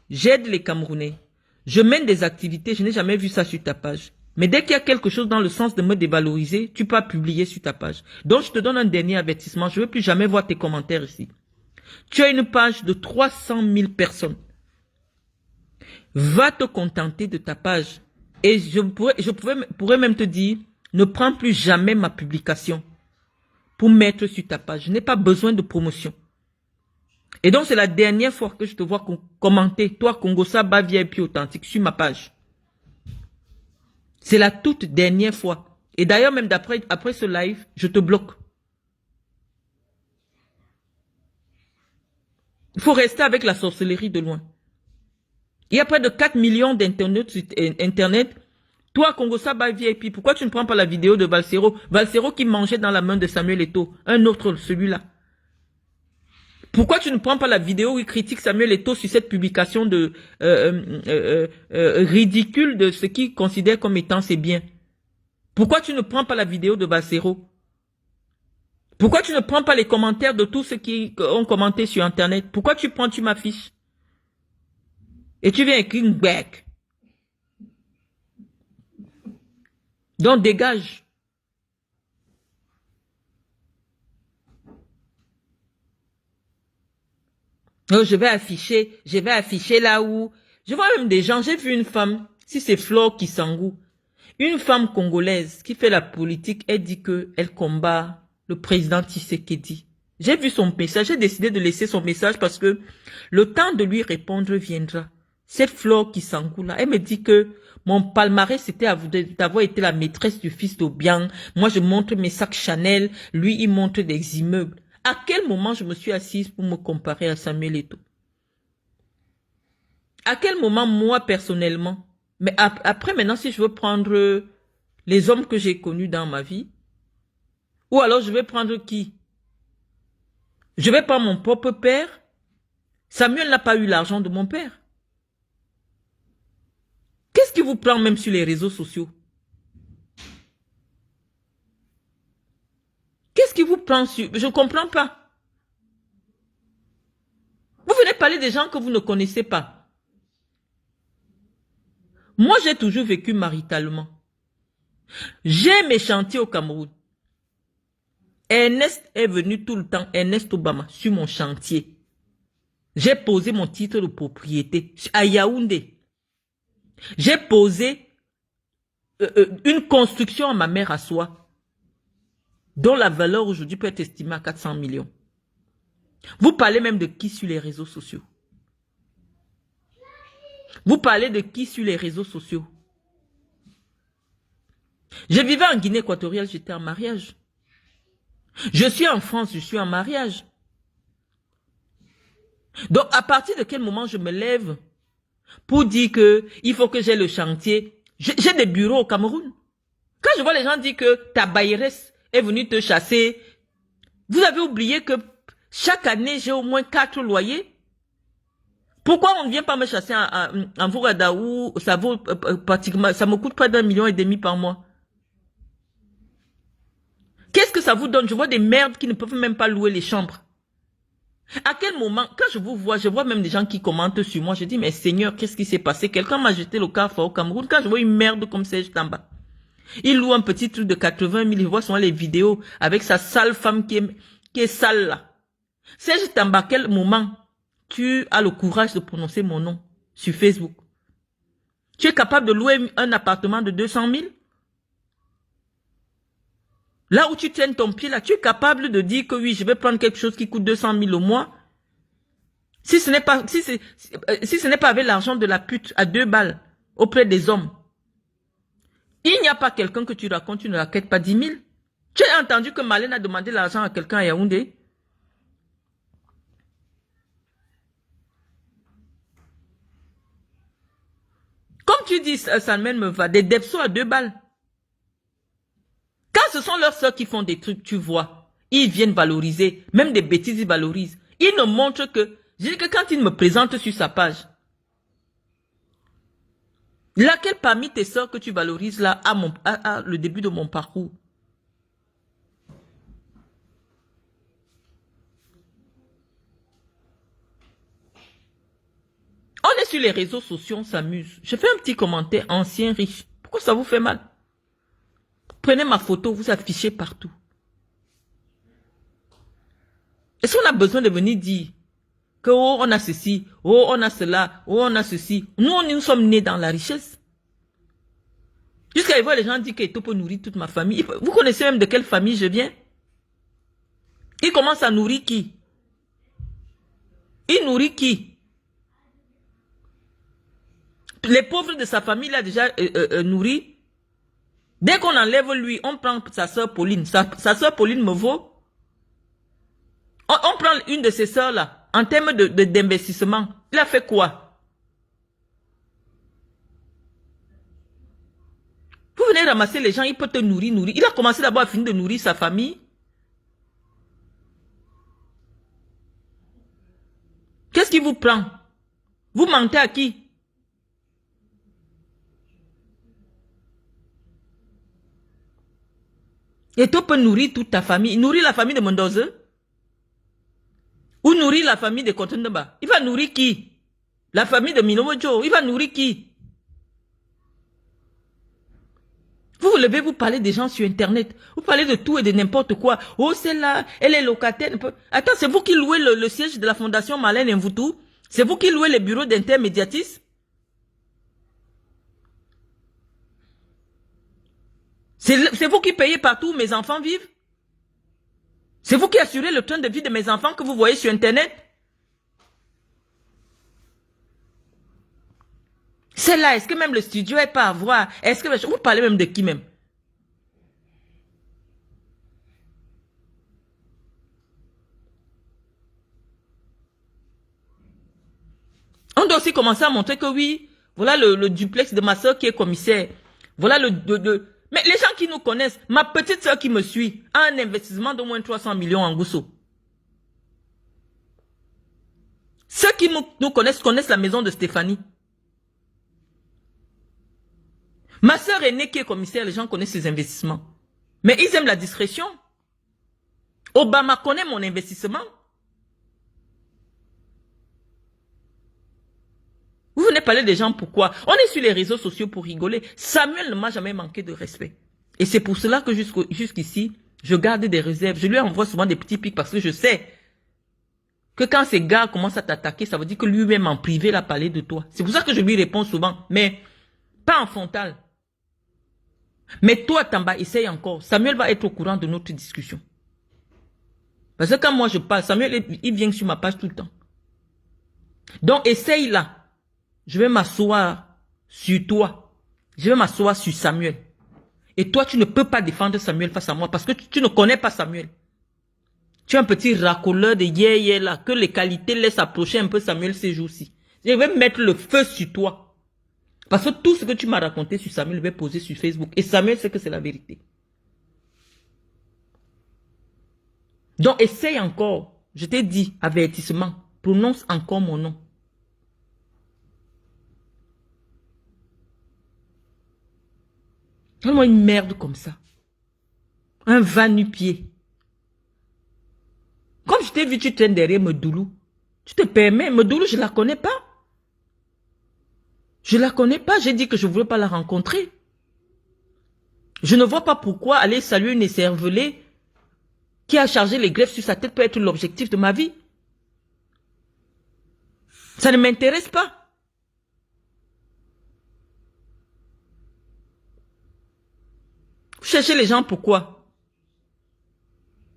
[SPEAKER 1] J'aide les Camerounais. Je mène des activités. Je n'ai jamais vu ça sur ta page. Mais dès qu'il y a quelque chose dans le sens de me dévaloriser, tu peux publier sur ta page. Donc, je te donne un dernier avertissement. Je ne veux plus jamais voir tes commentaires ici. Tu as une page de 300 000 personnes. Va te contenter de ta page. Et je pourrais même te dire, ne prends plus jamais ma publication pour mettre sur ta page. Je n'ai pas besoin de promotion. Et donc, c'est la dernière fois que je te vois commenter, toi, Kongosa Ba VIP authentique, sur ma page. C'est la toute dernière fois. Et d'ailleurs, même après ce live, je te bloque. Il faut rester avec la sorcellerie de loin. Il y a près de 4 millions d'internautes sur Internet. Toi, Kongosa Ba VIP, pourquoi tu ne prends pas la vidéo de Valsero? Valsero qui mangeait dans la main de Samuel Eto'o. Un autre, celui-là. Pourquoi tu ne prends pas la vidéo où il critique Samuel Eto'o sur cette publication de ridicule de ce qu'il considère comme étant ses biens? Pourquoi tu ne prends pas la vidéo de Valsero? Pourquoi tu ne prends pas les commentaires de tous ceux qui ont commenté sur Internet? Pourquoi tu m'affiches? Et tu viens écrire une bec. Donc dégage. Oh, je vais afficher là où... Je vois même des gens, j'ai vu une femme, si c'est Flore Kisangou, une femme congolaise qui fait la politique, elle dit qu'elle combat le président Tshisekedi. J'ai vu son message, j'ai décidé de laisser son message parce que le temps de lui répondre viendra. Cette Flore Kisangou là, elle me dit que mon palmarès c'était d'avoir été la maîtresse du fils d'Obiang. Moi je montre mes sacs Chanel, lui il montre des immeubles. À quel moment je me suis assise pour me comparer à Samuel Eto'o? À quel moment moi personnellement? Mais après maintenant si je veux prendre les hommes que j'ai connus dans ma vie, ou alors je vais prendre qui? Je vais prendre mon propre père. Samuel n'a pas eu l'argent de mon père. Qu'est-ce qui vous prend même sur les réseaux sociaux? Qu'est-ce qui vous prend sur... Je ne comprends pas. Vous venez parler des gens que vous ne connaissez pas. Moi, j'ai toujours vécu maritalement. J'ai mes chantiers au Cameroun. Ernest est venu tout le temps, Ernest Obama, sur mon chantier. J'ai posé mon titre de propriété à Yaoundé. J'ai posé une construction à ma mère à soi, dont la valeur aujourd'hui peut être estimée à 400 millions. Vous parlez même de qui sur les réseaux sociaux? Vous parlez de qui sur les réseaux sociaux? Je vivais en Guinée équatoriale, j'étais en mariage. Je suis en France, je suis en mariage. Donc, à partir de quel moment je me lève pour dire que il faut que j'ai le chantier? J'ai des bureaux au Cameroun. Quand je vois les gens dire que ta bailleresse est venue te chasser, vous avez oublié que chaque année, j'ai au moins 4 loyers. Pourquoi on ne vient pas me chasser en Vouradaou? Ça vaut pratiquement, ça me coûte pas d'1,5 million par mois. Qu'est-ce que ça vous donne? Je vois des merdes qui ne peuvent même pas louer les chambres. À quel moment, quand je vous vois, je vois même des gens qui commentent sur moi, je dis, mais Seigneur, qu'est-ce qui s'est passé? Quelqu'un m'a jeté le carrefour au Cameroun. Quand je vois une merde comme Serge Tamba, il loue un petit truc de 80 000, je vois souvent les vidéos avec sa sale femme qui est sale là. Serge Tamba, à quel moment tu as le courage de prononcer mon nom sur Facebook? Tu es capable de louer un appartement de 200 000? Là où tu tiens ton pied, là, tu es capable de dire que oui, je vais prendre quelque chose qui coûte 200 000 au mois. Si ce n'est pas, si ce n'est pas avec l'argent de la pute à 2 balles auprès des hommes. Il n'y a pas quelqu'un que tu racontes, tu ne raquettes pas 10 000. Tu as entendu que Malène a demandé l'argent à quelqu'un à Yaoundé? Comme tu dis, Salmen me va, des depsos à 2 balles. Quand ce sont leurs soeurs qui font des trucs, tu vois, ils viennent valoriser, même des bêtises, ils valorisent. Ils ne montrent que, je dis que quand ils me présentent sur sa page, laquelle parmi tes soeurs que tu valorises là a le début de mon parcours? On est sur les réseaux sociaux, on s'amuse. Je fais un petit commentaire, ancien riche. Pourquoi ça vous fait mal? Prenez ma photo, vous affichez partout. Est-ce qu'on a besoin de venir dire que oh, on a ceci, oh, on a cela, oh, on a ceci? Nous sommes nés dans la richesse. Jusqu'à voir les gens dire qu'Eto peut nourrir toute ma famille. Vous connaissez même de quelle famille je viens? Il commence à nourrir qui? Il nourrit qui? Les pauvres de sa famille l'a déjà nourri. Dès qu'on enlève lui, on prend sa soeur Pauline. Sa soeur Pauline me vaut. On prend une de ses soeurs là, en termes d'investissement. Il a fait quoi? Vous venez ramasser les gens, il peut te nourrir. Il a commencé d'abord à finir de nourrir sa famille. Qu'est-ce qui vous prend? Vous mentez à qui? Et tu peux nourrir toute ta famille. Nourrir la famille de Mendoza? Ou nourrir la famille de Kotondoba? Il va nourrir qui? La famille de Minomojo, il va nourrir qui? Vous vous levez, vous parlez des gens sur Internet. Vous parlez de tout et de n'importe quoi. Oh, celle-là, elle est locataire. Attends, c'est vous qui louez le siège de la Fondation Malène Mvoutou? C'est vous qui louez les bureaux d'intermédiatisme? C'est vous qui payez partout où mes enfants vivent? C'est vous qui assurez le train de vie de mes enfants que vous voyez sur Internet? Celle-là, est-ce que même le studio est pas à voir? Est-ce que vous parlez même de qui même? On doit aussi commencer à montrer que oui, voilà le duplex de ma soeur qui est commissaire. Voilà Mais les gens qui nous connaissent, ma petite soeur qui me suit, a un investissement d'au moins 300 millions en Gousso. Ceux qui nous connaissent la maison de Stéphanie. Ma sœur aînée qui est commissaire, les gens connaissent ses investissements. Mais ils aiment la discrétion. Obama connaît mon investissement. Vous venez parler des gens pourquoi? On est sur les réseaux sociaux pour rigoler. Samuel ne m'a jamais manqué de respect. Et c'est pour cela que jusqu'ici, je garde des réserves. Je lui envoie souvent des petits pics parce que je sais que quand ces gars commencent à t'attaquer, ça veut dire que lui-même en privé l'a parlé de toi. C'est pour ça que je lui réponds souvent, mais pas en frontal. Mais toi, Tamba, essaye encore. Samuel va être au courant de notre discussion. Parce que quand moi je parle, Samuel, il vient sur ma page tout le temps. Donc, essaye là. Je vais m'asseoir sur toi. Je vais m'asseoir sur Samuel. Et toi, tu ne peux pas défendre Samuel face à moi parce que tu ne connais pas Samuel. Tu es un petit racoleur de yé là, que les qualités laissent approcher un peu Samuel ces jours-ci. Je vais mettre le feu sur toi. Parce que tout ce que tu m'as raconté sur Samuel, je vais poser sur Facebook. Et Samuel sait que c'est la vérité. Donc, essaye encore. Je t'ai dit, avertissement. Prononce encore mon nom. Donne-moi une merde comme ça. Un va-nu-pied. Comme je t'ai vu, tu traînes derrière Medoulou. Tu te permets, Medoulou, je ne la connais pas. Je ne la connais pas, j'ai dit que je ne voulais pas la rencontrer. Je ne vois pas pourquoi aller saluer une écervelée qui a chargé les greffes sur sa tête peut être l'objectif de ma vie. Ça ne m'intéresse pas. Vous cherchez les gens pourquoi?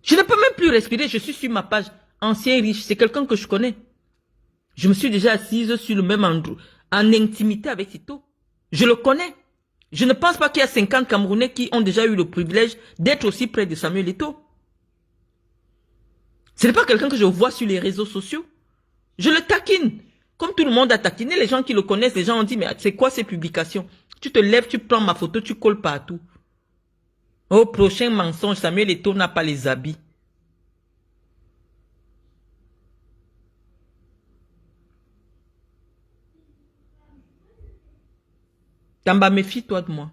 [SPEAKER 1] Je ne peux même plus respirer, je suis sur ma page. Ancien riche, c'est quelqu'un que je connais. Je me suis déjà assise sur le même endroit, en intimité avec Tito. Je le connais. Je ne pense pas qu'il y a 50 Camerounais qui ont déjà eu le privilège d'être aussi près de Samuel Eto'o. Ce n'est pas quelqu'un que je vois sur les réseaux sociaux. Je le taquine. Comme tout le monde a taquiné, les gens qui le connaissent, les gens ont dit, mais c'est quoi ces publications? Tu te lèves, tu prends ma photo, tu colles partout. Au prochain mensonge, Samuel Eto'o n'a pas les habits. Tamba, méfie-toi de moi.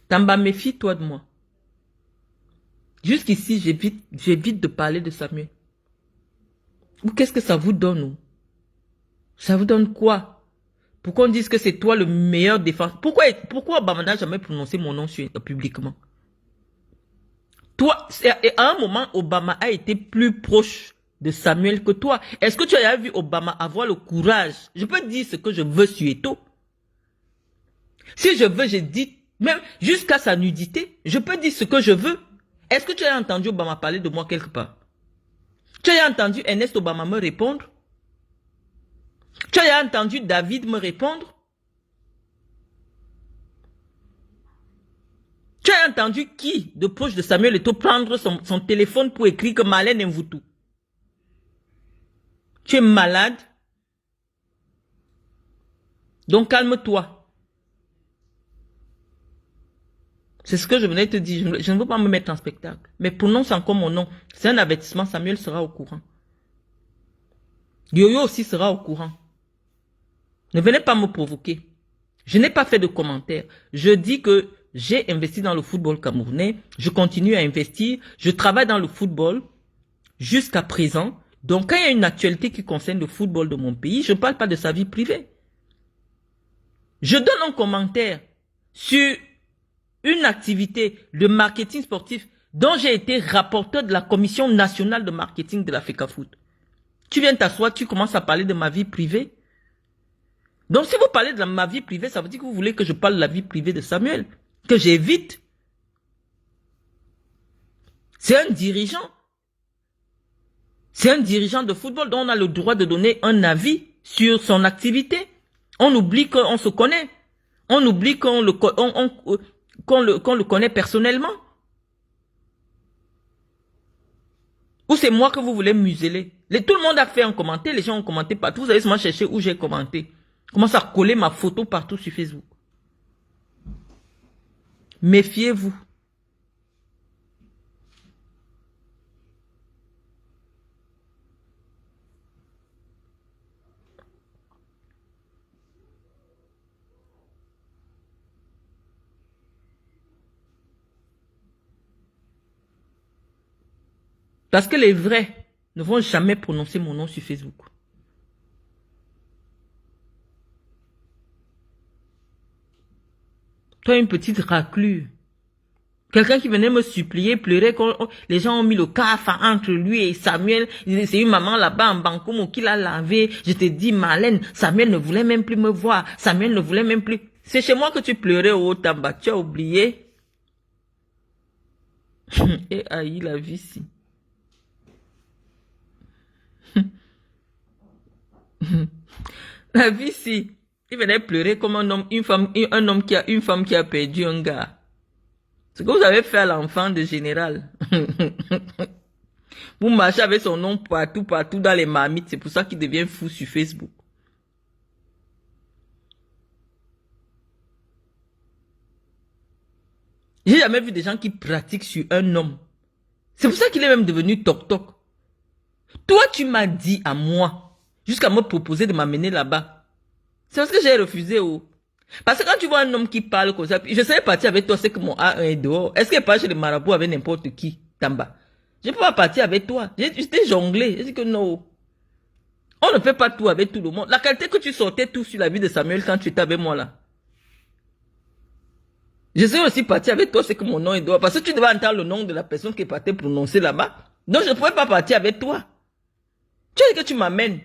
[SPEAKER 1] Tamba, méfie-toi de moi. Jusqu'ici, j'évite de parler de Samuel. Ou qu'est-ce que ça vous donne, ou? Ça vous donne quoi? Pourquoi on dise que c'est toi le meilleur défenseur? Pourquoi Obama n'a jamais prononcé mon nom publiquement? Toi, à un moment, Obama a été plus proche de Samuel que toi. Est-ce que tu as vu Obama avoir le courage? Je peux dire ce que je veux sur Eto'o. Si je veux, je dis, même jusqu'à sa nudité, je peux dire ce que je veux. Est-ce que tu as entendu Obama parler de moi quelque part? Tu as entendu Ernest Obama me répondre? Tu as entendu David me répondre? Tu as entendu qui de proche de Samuel Eto'o prendre son téléphone pour écrire que Malène Mvoutou? Tu es malade? Donc calme-toi. C'est ce que je venais de te dire. Je ne veux pas me mettre en spectacle. Mais prononce encore mon nom. C'est un avertissement. Samuel sera au courant. Yo-Yo aussi sera au courant. Ne venez pas me provoquer. Je n'ai pas fait de commentaires. Je dis que j'ai investi dans le football camerounais. Je continue à investir. Je travaille dans le football jusqu'à présent. Donc, quand il y a une actualité qui concerne le football de mon pays, je ne parle pas de sa vie privée. Je donne un commentaire sur une activité de marketing sportif dont j'ai été rapporteur de la Commission nationale de marketing de la FECAFOOT. Tu viens t'asseoir, tu commences à parler de ma vie privée. Donc, si vous parlez de ma vie privée, ça veut dire que vous voulez que je parle de la vie privée de Samuel, que j'évite. C'est un dirigeant. C'est un dirigeant de football dont on a le droit de donner un avis sur son activité. On oublie qu'on se connaît. On oublie qu'on le connaît personnellement. Ou c'est moi que vous voulez museler? Tout le monde a fait un commentaire, les gens ont commenté partout. Vous allez seulement chercher où j'ai commenté. Commence à coller ma photo partout sur Facebook. Méfiez-vous. Parce que les vrais ne vont jamais prononcer mon nom sur Facebook. Toi, une petite raclure. Quelqu'un qui venait me supplier, pleurer, les gens ont mis le café entre lui et Samuel. C'est une maman là-bas en Bancomo qui l'a lavé. Je te dis, Marlène, Samuel ne voulait même plus me voir. Samuel ne voulait même plus. C'est chez moi que tu pleurais au Tamba. Tu as oublié. Et aïe, la vie si. La vie si. Il venait pleurer comme un homme, une femme qui a perdu un gars. Ce que vous avez fait à l'enfant de général. Vous marchez avec son nom partout dans les marmites. C'est pour ça qu'il devient fou sur Facebook. J'ai jamais vu des gens qui pratiquent sur un homme. C'est pour ça qu'il est même devenu toc-toc. Toi, tu m'as dit à moi, jusqu'à me proposer de m'amener là-bas. C'est parce que j'ai refusé. Oh. Parce que quand tu vois un homme qui parle comme ça, je serais parti avec toi, c'est que mon A1 est dehors. Est-ce qu'il part chez le marabout avec n'importe qui, Tamba? Je ne peux pas partir avec toi. J'étais jonglé. J'ai dit que non. On ne fait pas tout avec tout le monde. La qualité que tu sortais tout sur la vie de Samuel quand tu étais avec moi là. Je serais aussi parti avec toi, c'est que mon nom est dehors. Parce que tu devais entendre le nom de la personne qui est partie prononcer là-bas. Donc je ne pouvais pas partir avec toi. Tu dis que tu m'amènes.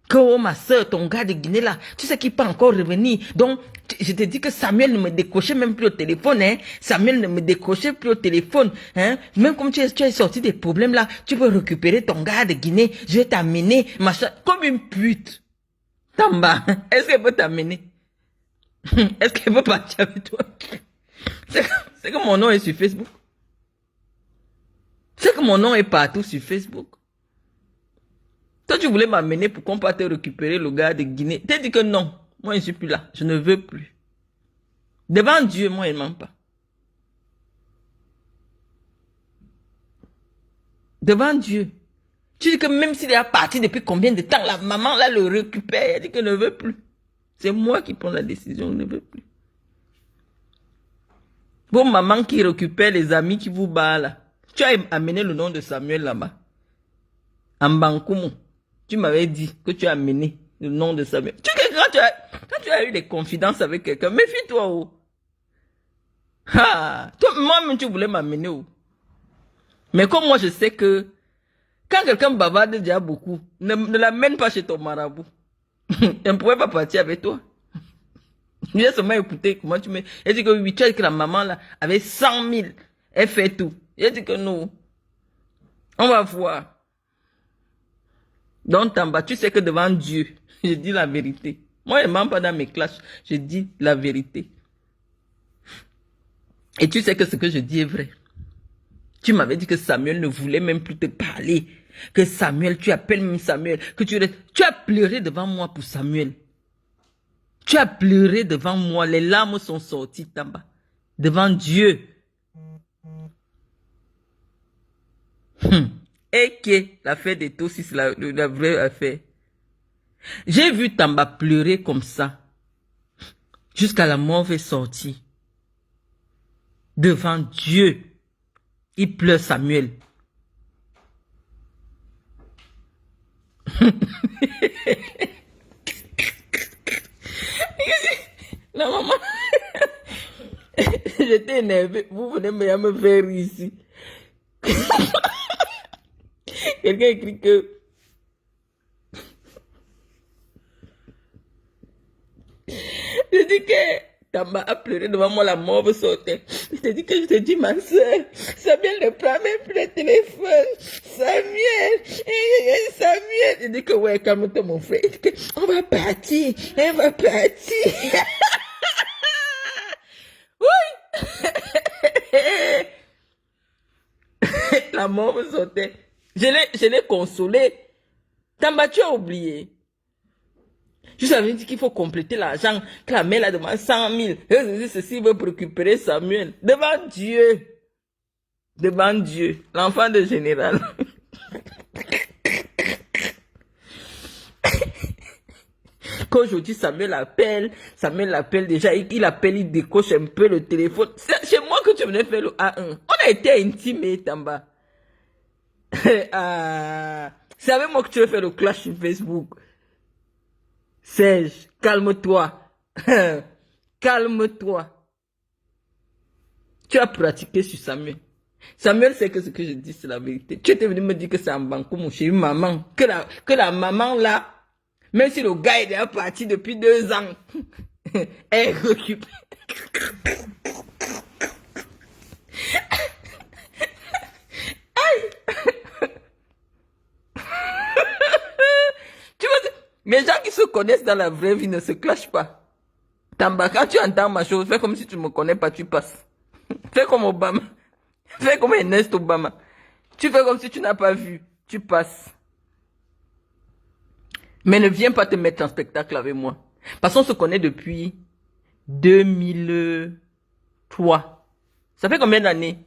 [SPEAKER 1] Que oh, ma soeur, ton gars de Guinée là, tu sais qu'il peut encore revenir. Donc, je te dis que Samuel ne me décrochait même plus au téléphone, hein. Samuel ne me décrochait plus au téléphone, hein. Même comme tu es sorti des problèmes là, tu peux récupérer ton gars de Guinée, je vais t'amener, machin, comme une pute. Tamba, est-ce qu'elle peut t'amener? Est-ce qu'elle peut partir avec toi? C'est que mon nom est sur Facebook. C'est que mon nom est partout sur Facebook. Toi, tu voulais m'amener pour qu'on parte récupérer le gars de Guinée. T'as dit que non. Moi, je ne suis plus là. Je ne veux plus. Devant Dieu, moi, il ne ment pas. Devant Dieu. Tu dis que même s'il est parti depuis combien de temps, la maman, là, le récupère. Elle dit qu'elle ne veut plus. C'est moi qui prends la décision. Je ne veux plus. Vos mamans qui récupèrent les amis qui vous battent là. Tu as amené le nom de Samuel là-bas. En Bancomo. Tu m'avais dit que tu as amené le nom de Samuel. Quand tu as eu des confidences avec quelqu'un, méfie-toi. Oh. Moi-même, tu voulais m'amener. Oh. Mais comme moi, je sais que quand quelqu'un bavarde déjà beaucoup, ne l'amène pas chez ton marabout. Elle ne pouvait pas partir avec toi. J'ai seulement écouté comment tu me... Elle dit que oui, tu as dit que la maman là avait 100 000. Elle fait tout. Elle dit que non. On va voir. Donc, Tamba, tu sais que devant Dieu, je dis la vérité. Moi, je ne mens pas dans mes clashs. Je dis la vérité. Et tu sais que ce que je dis est vrai. Tu m'avais dit que Samuel ne voulait même plus te parler. Que Samuel, tu appelles même Samuel. Que tu as pleuré devant moi pour Samuel. Tu as pleuré devant moi. Les larmes sont sorties, Tamba. Devant Dieu. Et que l'affaire des taux, c'est la vraie affaire. J'ai vu Tamba pleurer comme ça. Jusqu'à la mort est sortie. Devant Dieu. Il pleure Samuel. La maman. J'étais énervé. Vous venez me faire ici. Quelqu'un écrit que je dis que Tamba a pleuré devant moi, la mort sortait. Je te dis, ma soeur, Samuel ne prend même plus le téléphone. Samuel. Je dis que ouais, calme-toi mon frère. On va partir. On va partir. Oui. La mort me sortait. Je l'ai consolé. Tamba, tu as oublié. Je savais dit qu'il faut compléter l'argent. Que la mère a demandé 100 000. Ceci veut récupérer Samuel. Devant Dieu. Devant Dieu. L'enfant de général. Qu'aujourd'hui Samuel appelle déjà. Il appelle, il décoche un peu le téléphone. C'est chez moi que tu venais faire le A1. On a été intimés, Tamba. C'est avec moi que tu veux faire le clash sur Facebook. Serge, calme-toi. Calme-toi. Tu as pratiqué sur Samuel. Samuel sait que ce que je dis, c'est la vérité. Tu étais venu me dire que c'est un banco, mon chéri, maman. Que la maman, là, même si le gars est déjà parti depuis 2 ans, est occupée. Tu vois, les gens qui se connaissent dans la vraie vie ne se clashent pas. Tamba, quand tu entends ma chose, fais comme si tu ne me connais pas, tu passes. Fais comme Obama. Fais comme Ernest Obama. Tu fais comme si tu n'as pas vu, tu passes. Mais ne viens pas te mettre en spectacle avec moi. Parce qu'on se connaît depuis 2003. Ça fait combien d'années?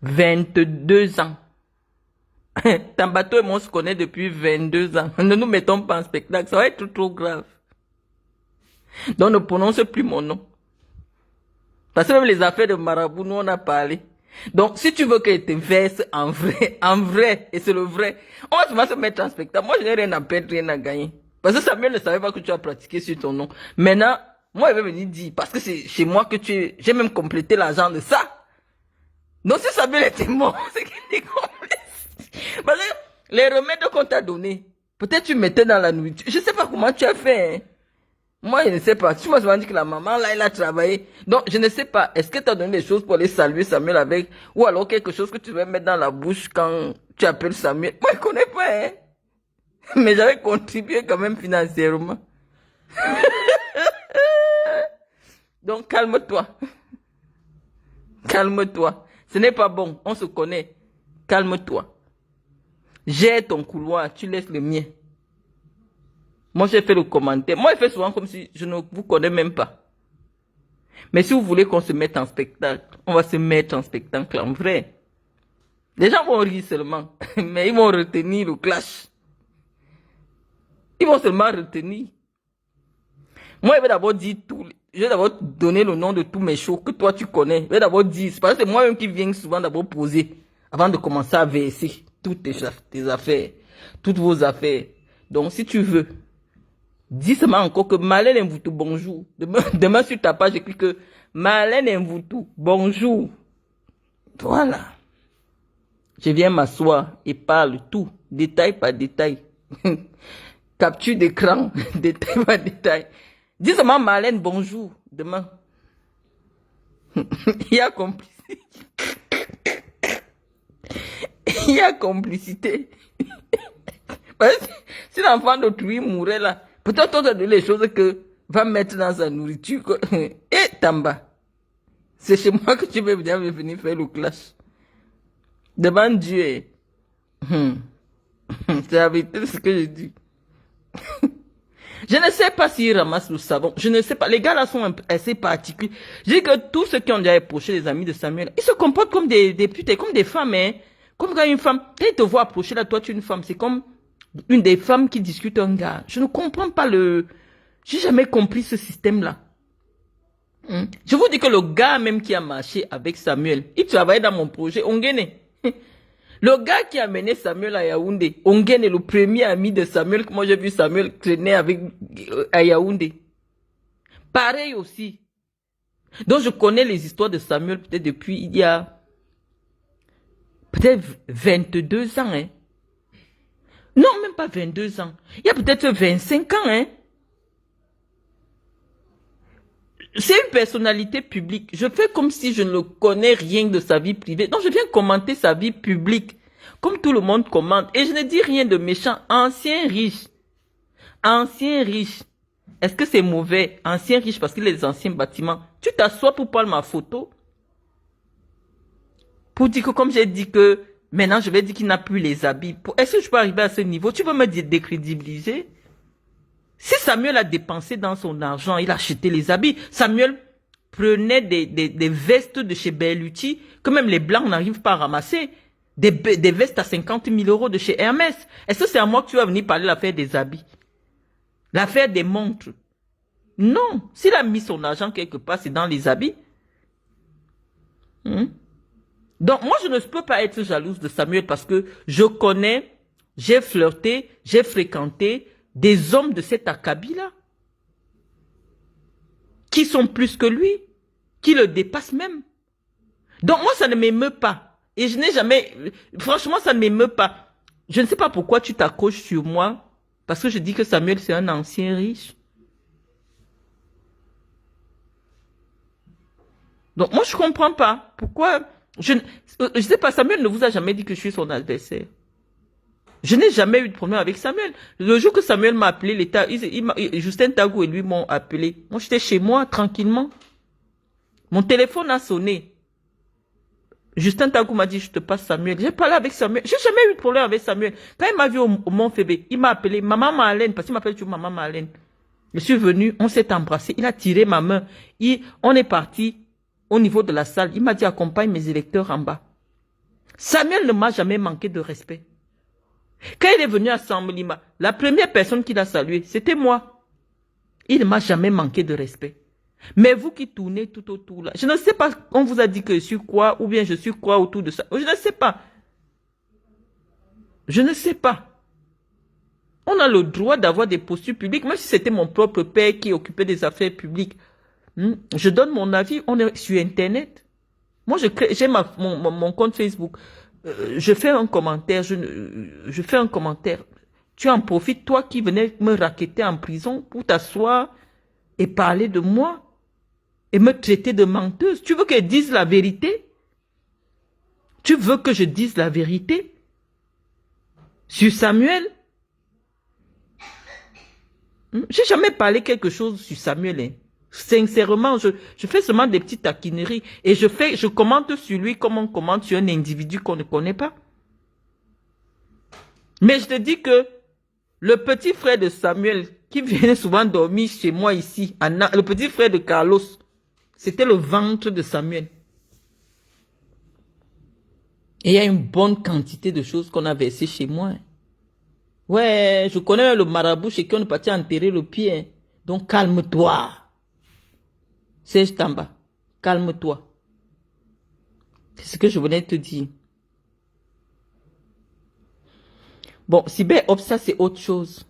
[SPEAKER 1] 22 ans. Tambato et moi on se connaît depuis 22 ans. Ne nous mettons pas en spectacle, ça va être trop grave. Donc ne prononce plus mon nom. Parce que même les affaires de marabout, nous on a parlé. Donc si tu veux que je te verse en vrai, et c'est le vrai, on va se mettre en spectacle. Moi je n'ai rien à perdre, rien à gagner. Parce que Samuel ne savait pas que tu as pratiqué sur ton nom. Maintenant, moi il va venir dire, parce que c'est chez moi que j'ai même complété l'argent de ça. Donc si Samuel était mort, c'est qu'il est complété. Parce que les remèdes qu'on t'a donnés, peut-être tu mettais dans la nourriture. Je ne sais pas comment tu as fait. Hein. Moi, je ne sais pas. Tu m'as souvent dit que la maman, là, elle a travaillé. Donc, je ne sais pas. Est-ce que tu as donné des choses pour aller saluer Samuel avec, ou alors quelque chose que tu vas mettre dans la bouche quand tu appelles Samuel. Moi, je ne connais pas, hein. Mais j'avais contribué quand même financièrement. Donc, calme-toi. Calme-toi. Ce n'est pas bon. On se connaît. Calme-toi. J'ai ton couloir. Tu laisses le mien. Moi, j'ai fait le commentaire. Moi, je fais souvent comme si je ne vous connais même pas. Mais si vous voulez qu'on se mette en spectacle, on va se mettre en spectacle en vrai. Les gens vont rire seulement, mais ils vont retenir le clash. Ils vont seulement retenir. Moi, je vais d'abord dire tout. Je vais d'abord donner le nom de tous mes shows que toi tu connais. Je vais d'abord dire. C'est parce que c'est moi-même qui viens souvent d'abord poser avant de commencer à verser toutes tes affaires, toutes vos affaires. Donc, si tu veux, dis seulement encore que Marlène Mvoutou, bonjour. Demain sur ta page, j'écris que Marlène Mvoutou, bonjour. Voilà. Je viens m'asseoir et parle tout, détail par détail. Capture d'écran, détail par détail. Dis seulement Marlène, bonjour, demain. Il y a complicité. Il y a complicité. Parce que si l'enfant d'autrui mourait là, peut-être on a donné les choses que va mettre dans sa nourriture. Et Tamba, c'est chez moi que tu veux bien venir faire le clash. Devant Dieu. C'est la vérité de ce que je dis. Je ne sais pas s'ils ramassent le savon. Je ne sais pas. Les gars là sont assez particuliers. Je dis que tous ceux qui ont déjà approché les amis de Samuel, ils se comportent comme des putes, comme des femmes. Hein. Comme quand une femme, quand ils te voient approcher là, toi tu es une femme. C'est comme une des femmes qui discute un gars. Je ne comprends pas j'ai jamais compris ce système-là. Je vous dis que le gars même qui a marché avec Samuel, il travaillait dans mon projet, Ongene. Le gars qui a mené Samuel à Yaoundé, Ongene est le premier ami de Samuel que moi j'ai vu Samuel traîner avec à Yaoundé. Pareil aussi. Donc je connais les histoires de Samuel peut-être depuis il y a peut-être 22 ans. Hein. Non, même pas 22 ans. Il y a peut-être 25 ans. Hein. C'est une personnalité publique. Je fais comme si je ne connais rien de sa vie privée. Donc, je viens commenter sa vie publique. Comme tout le monde commente. Et je ne dis rien de méchant. Ancien riche. Ancien riche. Est-ce que c'est mauvais? Ancien riche parce qu'il a des anciens bâtiments. Tu t'assois pour prendre ma photo. Pour dire que comme j'ai dit que maintenant je vais dire qu'il n'a plus les habits. Est-ce que je peux arriver à ce niveau? Tu veux me décrédibiliser? Si Samuel a dépensé dans son argent, il a acheté les habits. Samuel prenait des vestes de chez Berluti, que même les blancs n'arrivent pas à ramasser. Des vestes à 50 000 € de chez Hermès. Est-ce que c'est à moi que tu vas venir parler de l'affaire des habits? L'affaire des montres? Non. S'il a mis son argent quelque part, c'est dans les habits. Donc, moi, je ne peux pas être jalouse de Samuel parce que je connais, j'ai flirté, j'ai fréquenté des hommes de cet acabit-là qui sont plus que lui, qui le dépassent même. Donc, moi, ça ne m'émeut pas. Et je n'ai jamais... Franchement, ça ne m'émeut pas. Je ne sais pas pourquoi tu t'accroches sur moi parce que je dis que Samuel, c'est un ancien riche. Donc, moi, je ne comprends pas. Pourquoi... Je ne sais pas, Samuel ne vous a jamais dit que je suis son adversaire. Je n'ai jamais eu de problème avec Samuel. Le jour que Samuel m'a appelé, Justin Tagou et lui m'ont appelé. Moi, j'étais chez moi, tranquillement. Mon téléphone a sonné. Justin Tagou m'a dit, je te passe Samuel. J'ai parlé avec Samuel. J'ai jamais eu de problème avec Samuel. Quand il m'a vu au Mont Fébé, il m'a appelé Maman Marlène, parce qu'il m'appelle toujours Maman Marlène. Je suis venu, on s'est embrassé. Il a tiré ma main. On est parti au niveau de la salle. Il m'a dit, accompagne mes électeurs en bas. Samuel ne m'a jamais manqué de respect. Quand il est venu à Samblima, la première personne qu'il a saluée, c'était moi. Il ne m'a jamais manqué de respect. Mais vous qui tournez tout autour là, je ne sais pas, on vous a dit que je suis quoi, ou bien je suis quoi autour de ça. Je ne sais pas. Je ne sais pas. On a le droit d'avoir des postures publiques, même si c'était mon propre père qui occupait des affaires publiques. Je donne mon avis, on est sur Internet. Moi, j'ai mon compte Facebook. Je fais un commentaire, je fais un commentaire. Tu en profites, toi qui venais me racketter en prison pour t'asseoir et parler de moi et me traiter de menteuse. Tu veux que je dise la vérité? Tu veux que je dise la vérité sur Samuel? J'ai jamais parlé quelque chose sur Samuel. Hein. Sincèrement, je fais seulement des petites taquineries et je commente sur lui comme on commente sur un individu qu'on ne connaît pas. Mais je te dis que le petit frère de Samuel, qui venait souvent dormir chez moi ici, le petit frère de Carlos, c'était le ventre de Samuel. Et il y a une bonne quantité de choses qu'on a versées chez moi. Ouais, je connais le marabout chez qui on est parti enterrer le pied. Donc calme-toi. Serge Tamba, calme-toi. C'est ce que je voulais te dire. Bon, Cyber ça c'est autre chose.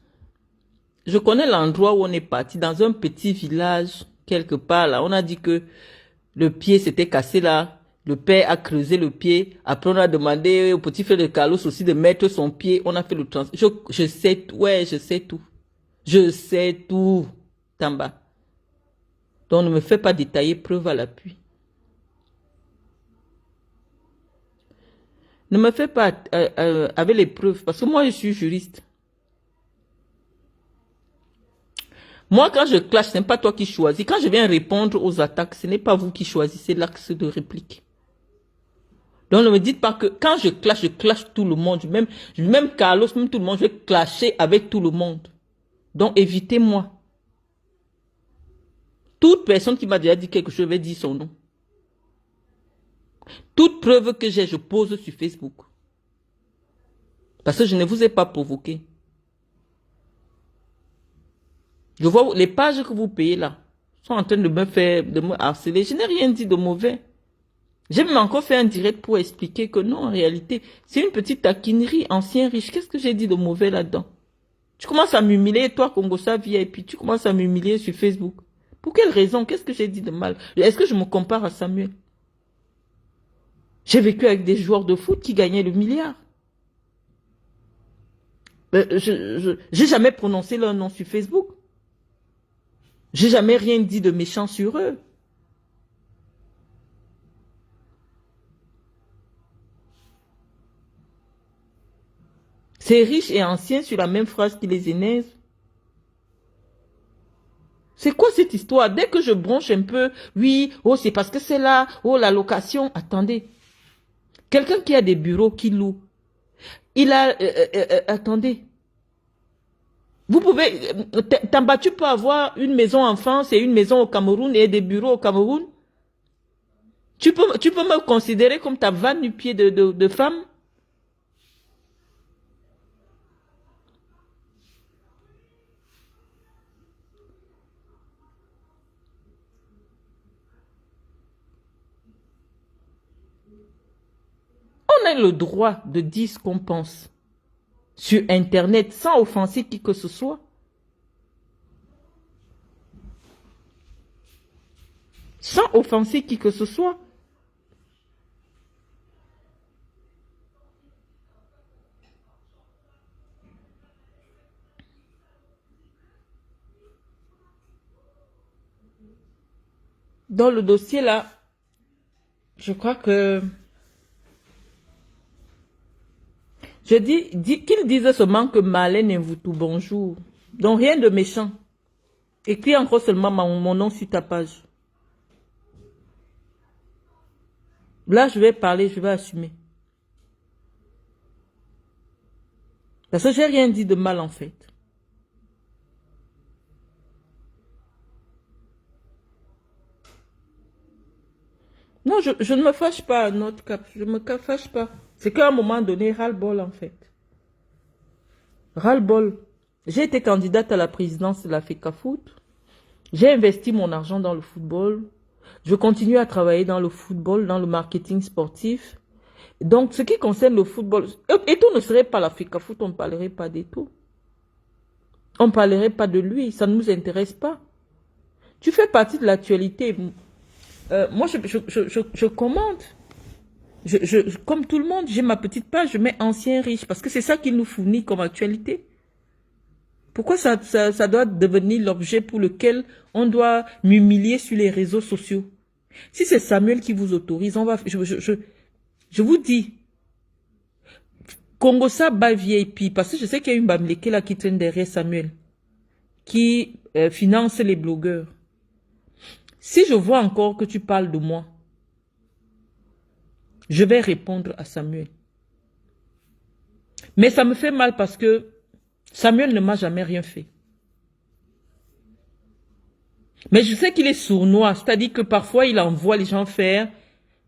[SPEAKER 1] Je connais l'endroit où on est parti, dans un petit village, quelque part là. On a dit que le pied s'était cassé là. Le père a creusé le pied. Après, on a demandé au petit frère de Carlos aussi de mettre son pied. On a fait le trans. Je sais tout. Ouais, je sais tout. Je sais tout, Tamba. Donc, ne me fais pas détailler, preuve à l'appui. Ne me fais pas avec les preuves, parce que moi, je suis juriste. Moi, quand je clash, ce n'est pas toi qui choisis. Quand je viens répondre aux attaques, ce n'est pas vous qui choisissez l'axe de réplique. Donc, ne me dites pas que quand je clash tout le monde. Même Carlos, même tout le monde, je vais clasher avec tout le monde. Donc, évitez-moi. Toute personne qui m'a déjà dit quelque chose, je vais dire son nom. Toute preuve que j'ai, je pose sur Facebook. Parce que je ne vous ai pas provoqué. Je vois les pages que vous payez là, sont en train de me harceler. Je n'ai rien dit de mauvais. J'ai même encore fait un direct pour expliquer que non, en réalité, c'est une petite taquinerie, ancien riche. Qu'est-ce que j'ai dit de mauvais là-dedans? Tu commences à m'humilier, toi, Congossa VIP, tu commences à m'humilier sur Facebook. Pour quelle raison? Qu'est-ce que j'ai dit de mal? Est-ce que je me compare à Samuel? J'ai vécu avec des joueurs de foot qui gagnaient le milliard. J'ai jamais prononcé leur nom sur Facebook. J'ai jamais rien dit de méchant sur eux. C'est riche et ancien sur la même phrase qui les énerve. C'est quoi cette histoire? Dès que je bronche un peu, oui, oh c'est parce que c'est là, oh la location. Attendez, quelqu'un qui a des bureaux qui loue, il a, attendez, vous pouvez, Tamba, tu peux avoir une maison en France et une maison au Cameroun et des bureaux au Cameroun? Tu peux me considérer comme ta vanne du pied de femme? a le droit de dire ce qu'on pense sur Internet sans offenser qui que ce soit. Sans offenser qui que ce soit. Dans le dossier là, je crois que je dis qu'ils disent seulement que Marlène et vous tout bonjour. Donc rien de méchant. Écris encore seulement mon nom sur ta page. Là, je vais parler, je vais assumer. Parce que j'ai rien dit de mal en fait. Non, je ne me fâche pas à notre cap. Je ne me fâche pas. C'est qu'à un moment donné, ras-le-bol en fait. Ras-le-bol. J'ai été candidate à la présidence de la FECAFOOT. J'ai investi mon argent dans le football. Je continue à travailler dans le football, dans le marketing sportif. Donc, ce qui concerne le football, Eto'o ne serait pas la FECAFOOT, on ne parlerait pas d'Eto'o. On ne parlerait pas de lui, ça ne nous intéresse pas. Tu fais partie de l'actualité. Moi, je commente. Comme tout le monde, j'ai ma petite page, je mets ancien riche, parce que c'est ça qui nous fournit comme actualité. Pourquoi ça doit devenir l'objet pour lequel on doit m'humilier sur les réseaux sociaux? Si c'est Samuel qui vous autorise, on va, je vous dis, Congosa ba VIP, parce que je sais qu'il y a une Bamleke là qui traîne derrière Samuel, qui finance les blogueurs. Si je vois encore que tu parles de moi, je vais répondre à Samuel. Mais ça me fait mal parce que Samuel ne m'a jamais rien fait. Mais je sais qu'il est sournois, c'est-à-dire que parfois il envoie les gens faire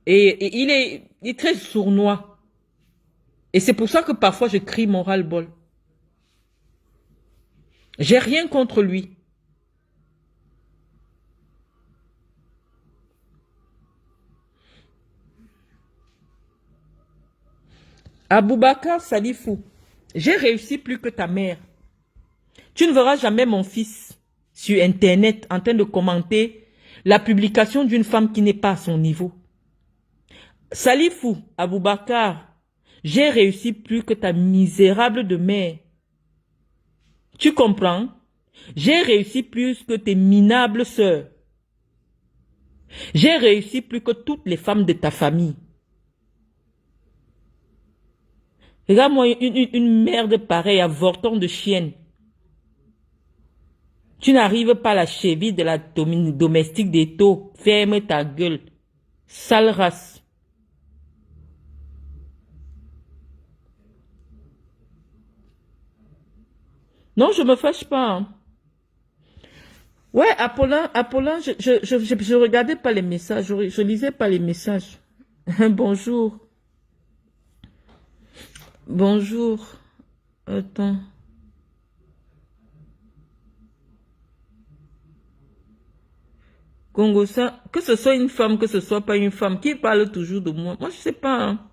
[SPEAKER 1] et il est très sournois. Et c'est pour ça que parfois je crie mon ras-le-bol. J'ai rien contre lui. Aboubakar Salifou, j'ai réussi plus que ta mère. Tu ne verras jamais mon fils sur Internet en train de commenter la publication d'une femme qui n'est pas à son niveau. Salifou, Aboubakar, j'ai réussi plus que ta misérable de mère. Tu comprends? J'ai réussi plus que tes minables sœurs. J'ai réussi plus que toutes les femmes de ta famille. Regarde-moi une merde pareille, avorton de chienne. Tu n'arrives pas à la cheville de la domestique d'Eto'o. Ferme ta gueule. Sale race. Non, je me fâche pas. Hein. Ouais, Apollin, je regardais pas les messages. Je lisais pas les messages. Bonjour. Bonjour. Attends. Congo, ça, que ce soit une femme, que ce soit pas une femme, qui parle toujours de moi? Moi, je sais pas. Hein.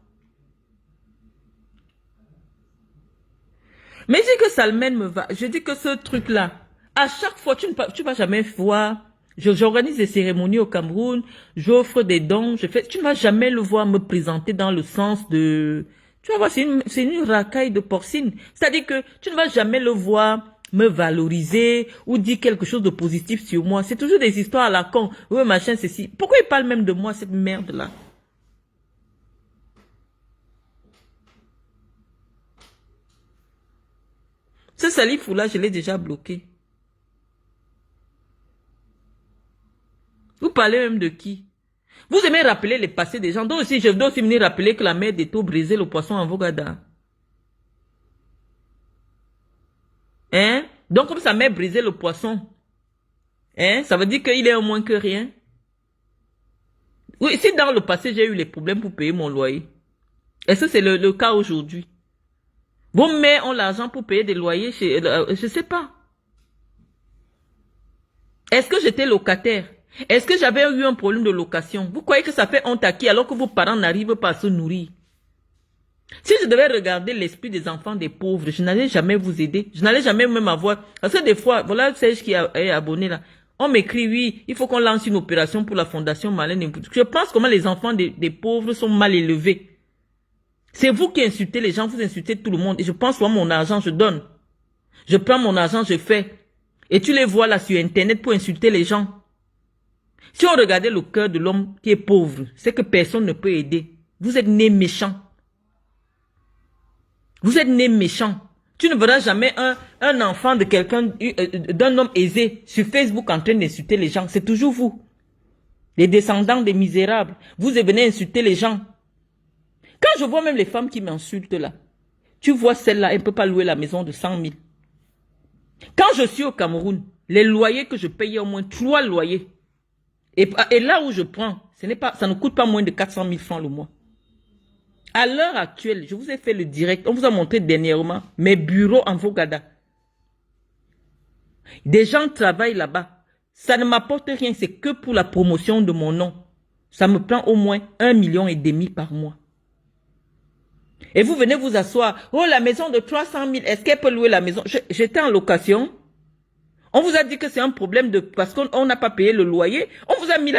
[SPEAKER 1] Mais je dis que Salmen me va. Je dis que ce truc-là, à chaque fois, tu ne vas jamais voir. J'organise des cérémonies au Cameroun, j'offre des dons, tu ne vas jamais le voir me présenter dans le sens de... Tu vas voir, c'est une racaille de porcine. C'est-à-dire que tu ne vas jamais le voir me valoriser ou dire quelque chose de positif sur moi. C'est toujours des histoires à la con. Oui, machin, ceci. Pourquoi il parle même de moi, cette merde-là? Ce Salifou-là, je l'ai déjà bloqué. Vous parlez même de qui? Vous aimez rappeler les passés des gens. Donc aussi, je dois aussi venir rappeler que la mère d'Eto'o brisait le poisson en Vogada. Hein? Donc comme sa mère brisait le poisson, hein? Ça veut dire qu'il est au moins que rien. Oui, si dans le passé, j'ai eu les problèmes pour payer mon loyer, est-ce que c'est le cas aujourd'hui? Vos mères ont l'argent pour payer des loyers chez... je sais pas. Est-ce que j'étais locataire? Est-ce que j'avais eu un problème de location? Vous croyez que ça fait honte à qui alors que vos parents n'arrivent pas à se nourrir? Si je devais regarder l'esprit des enfants des pauvres, je n'allais jamais vous aider. Je n'allais jamais même avoir... Parce que des fois, voilà Serge qui est abonné là. On m'écrit, oui, il faut qu'on lance une opération pour la fondation Marlène Mvutu. Je pense comment les enfants des pauvres sont mal élevés. C'est vous qui insultez les gens, vous insultez tout le monde. Et je pense, moi, mon argent, je donne. Je prends mon argent, je fais. Et tu les vois là sur Internet pour insulter les gens. Si on regardait le cœur de l'homme qui est pauvre, c'est que personne ne peut aider. Vous êtes né méchant. Vous êtes né méchant. Tu ne verras jamais un enfant de quelqu'un, d'un homme aisé sur Facebook en train d'insulter les gens. C'est toujours vous. Les descendants des misérables. Vous venez insulter les gens. Quand je vois même les femmes qui m'insultent là, tu vois celle-là, elle ne peut pas louer la maison de 100 000. Quand je suis au Cameroun, les loyers que je payais au moins 3 loyers. Et là où je prends, ça ne coûte pas moins de 400 000 francs le mois. À l'heure actuelle, je vous ai fait le direct, on vous a montré dernièrement mes bureaux en Vogada. Des gens travaillent là-bas. Ça ne m'apporte rien, c'est que pour la promotion de mon nom. Ça me prend au moins 1,5 million par mois. Et vous venez vous asseoir. Oh, la maison de 300 000, est-ce qu'elle peut louer la maison? J'étais en location. On vous a dit que c'est un problème parce qu'on n'a pas payé le loyer. On vous a mis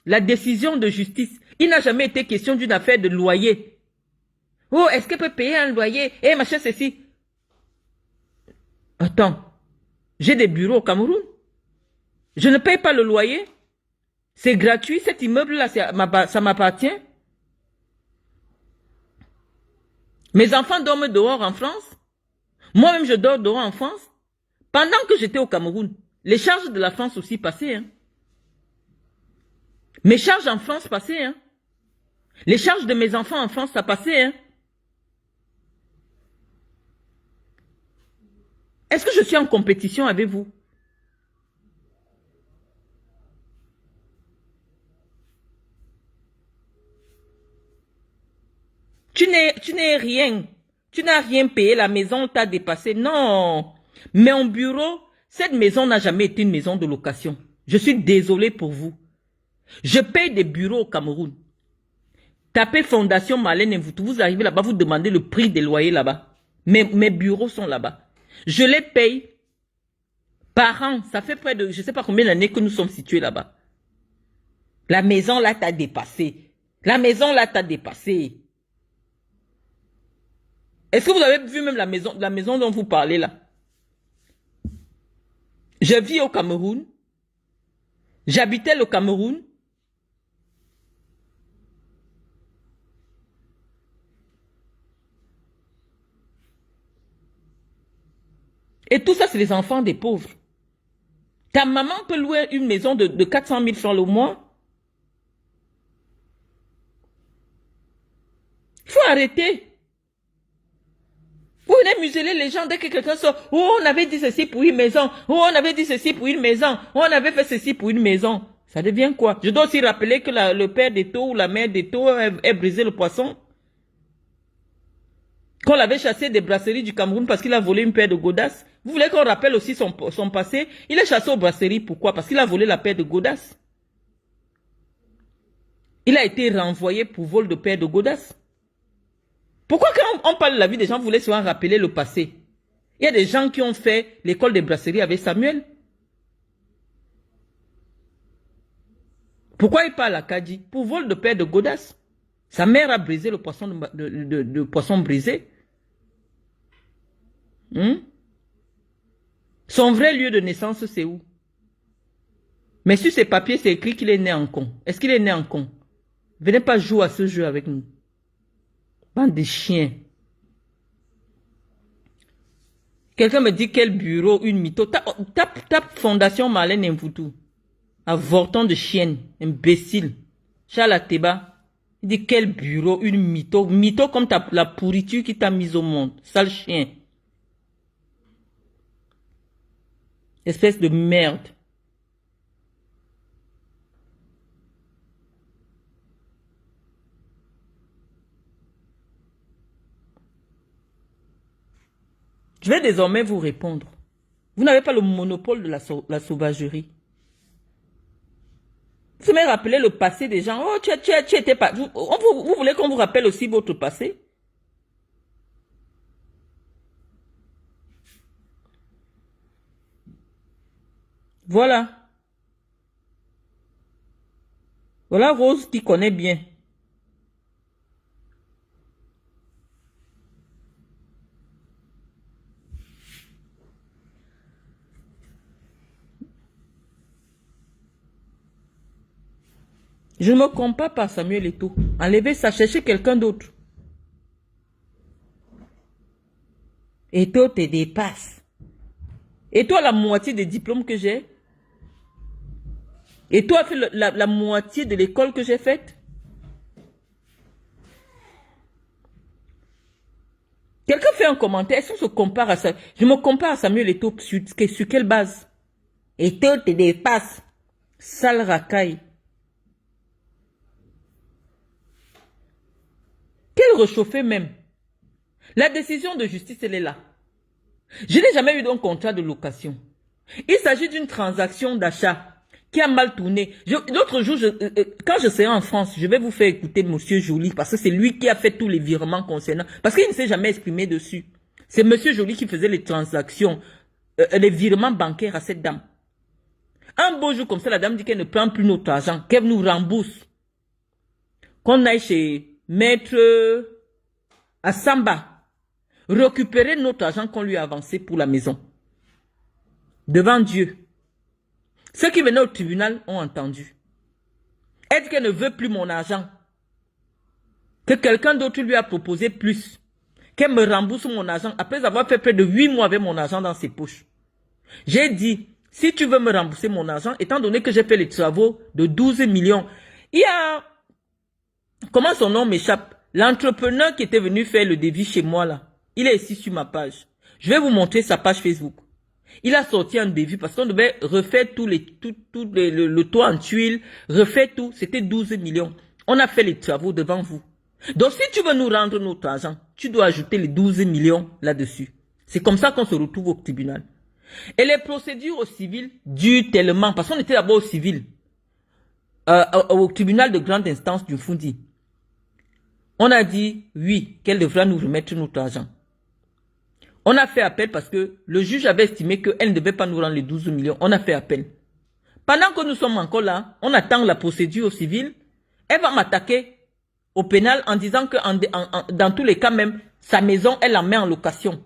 [SPEAKER 1] la décision de justice. Il n'a jamais été question d'une affaire de loyer. Oh, est-ce qu'elle peut payer un loyer? Eh, machin, ceci. Attends. J'ai des bureaux au Cameroun. Je ne paye pas le loyer. C'est gratuit. Cet immeuble-là, ça m'appartient. Mes enfants dorment dehors en France. Moi-même, je dors dehors en France. Pendant que j'étais au Cameroun, les charges de la France aussi passaient. Hein. Mes charges en France passaient. Hein. Les charges de mes enfants en France, ça passait. Hein. Est-ce que je suis en compétition avec vous? Tu n'es rien. Tu n'as rien payé. La maison t'a dépassé. Non. Mais en bureau, cette maison n'a jamais été une maison de location. Je suis désolé pour vous. Je paye des bureaux au Cameroun. Tapez Fondation Marlène Mvutu. Vous arrivez là-bas, vous demandez le prix des loyers là-bas. Mes bureaux sont là-bas. Je les paye par an. Ça fait près de, je ne sais pas combien d'années que nous sommes situés là-bas. La maison là t'a dépassé. La maison là t'a dépassé. Est-ce que vous avez vu même la maison dont vous parlez là? Je vis au Cameroun. J'habitais le Cameroun. Et tout ça, c'est les enfants des pauvres. Ta maman peut louer une maison de 400 000 francs le mois. Il faut arrêter. Vous venez museler les gens dès que quelqu'un sort. Oh, on avait dit ceci pour une maison. Oh, on avait dit ceci pour une maison. Oh, on avait fait ceci pour une maison. Ça devient quoi? Je dois aussi rappeler que le père d'Eto ou la mère d'Eto a brisé le poisson. Qu'on l'avait chassé des brasseries du Cameroun parce qu'il a volé une paire de godasses. Vous voulez qu'on rappelle aussi son passé? Il est chassé aux brasseries. Pourquoi? Parce qu'il a volé la paire de godasses. Il a été renvoyé pour vol de paire de godasses. Pourquoi quand on parle de la vie des gens, vous voulez souvent rappeler le passé? Il y a des gens qui ont fait l'école des brasseries avec Samuel. Pourquoi il parle à Kadi? Pour vol de paire de godasses. Sa mère a brisé le poisson de poisson brisé. Son vrai lieu de naissance, c'est où? Mais sur ses papiers, c'est écrit qu'il est né en con. Est-ce qu'il est né en con? Venez pas jouer à ce jeu avec nous. Bande de chiens. Quelqu'un me dit quel bureau, une mytho. Tape Fondation Marlène Mvutu. Avorton de chienne, imbécile. Charles Teba. Il dit quel bureau, une mytho. Mytho comme la pourriture qui t'a mise au monde. Sale chien. Espèce de merde. Je vais désormais vous répondre. Vous n'avez pas le monopole de la sauvagerie. Vous me rappelez le passé des gens. Oh, tu étais pas. Vous voulez qu'on vous rappelle aussi votre passé? Voilà. Voilà Rose qui connaît bien. Je ne me compare pas à Samuel Eto'o. Enlevez ça, cherchez quelqu'un d'autre. Eto'o te dépasse. Eto'o a la moitié des diplômes que j'ai. Eto'o a fait la moitié de l'école que j'ai faite. Quelqu'un fait un commentaire, est-ce qu'on se compare à ça? Je me compare à Samuel Eto'o sur quelle base? Eto'o te dépasse. Sale racaille. Quel réchauffé même. La décision de justice, elle est là. Je n'ai jamais eu d'un contrat de location. Il s'agit d'une transaction d'achat qui a mal tourné. L'autre jour, quand je serai en France, je vais vous faire écouter Monsieur Joly parce que c'est lui qui a fait tous les virements concernant. Parce qu'il ne s'est jamais exprimé dessus. C'est Monsieur Joly qui faisait les transactions, les virements bancaires à cette dame. Un beau jour comme ça, la dame dit qu'elle ne prend plus notre argent, qu'elle nous rembourse. Qu'on aille chez Maître Assamba, récupérer notre argent qu'on lui a avancé pour la maison. Devant Dieu. Ceux qui venaient au tribunal ont entendu. Elle dit qu'elle ne veut plus mon argent. Que quelqu'un d'autre lui a proposé plus. Qu'elle me rembourse mon argent après avoir fait près de 8 mois avec mon argent dans ses poches. J'ai dit, si tu veux me rembourser mon argent, étant donné que j'ai fait les travaux de 12 millions, il y a, comment son nom m'échappe, l'entrepreneur qui était venu faire le devis chez moi là, il est ici sur ma page. Je vais vous montrer sa page Facebook. Il a sorti un devis parce qu'on devait refaire le toit en tuiles, refaire tout, c'était 12 millions. On a fait les travaux devant vous. Donc si tu veux nous rendre notre argent, tu dois ajouter les 12 millions là-dessus. C'est comme ça qu'on se retrouve au tribunal. Et les procédures au civil durent tellement, parce qu'on était d'abord au civil, au tribunal de grande instance du Fundi. On a dit, oui, qu'elle devra nous remettre notre argent. On a fait appel parce que le juge avait estimé qu'elle ne devait pas nous rendre les 12 millions. On a fait appel. Pendant que nous sommes encore là, on attend la procédure au civil. Elle va m'attaquer au pénal en disant que dans tous les cas même, sa maison, elle la met en location.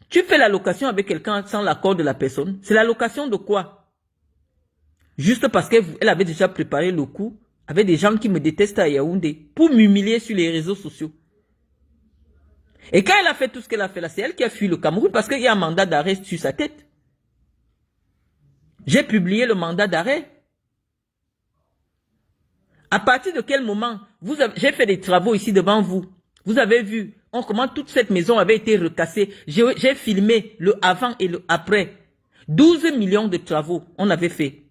[SPEAKER 1] Tu fais la location avec quelqu'un sans l'accord de la personne. C'est la location de quoi? Juste parce qu'elle avait déjà préparé le coup avec des gens qui me détestent à Yaoundé pour m'humilier sur les réseaux sociaux. Et quand elle a fait tout ce qu'elle a fait là, c'est elle qui a fui le Cameroun parce qu'il y a un mandat d'arrêt sur sa tête. J'ai publié le mandat d'arrêt. À partir de quel moment j'ai fait des travaux ici devant vous. Vous avez vu comment toute cette maison avait été recassée. J'ai filmé le avant et le après. 12 millions de travaux on avait fait.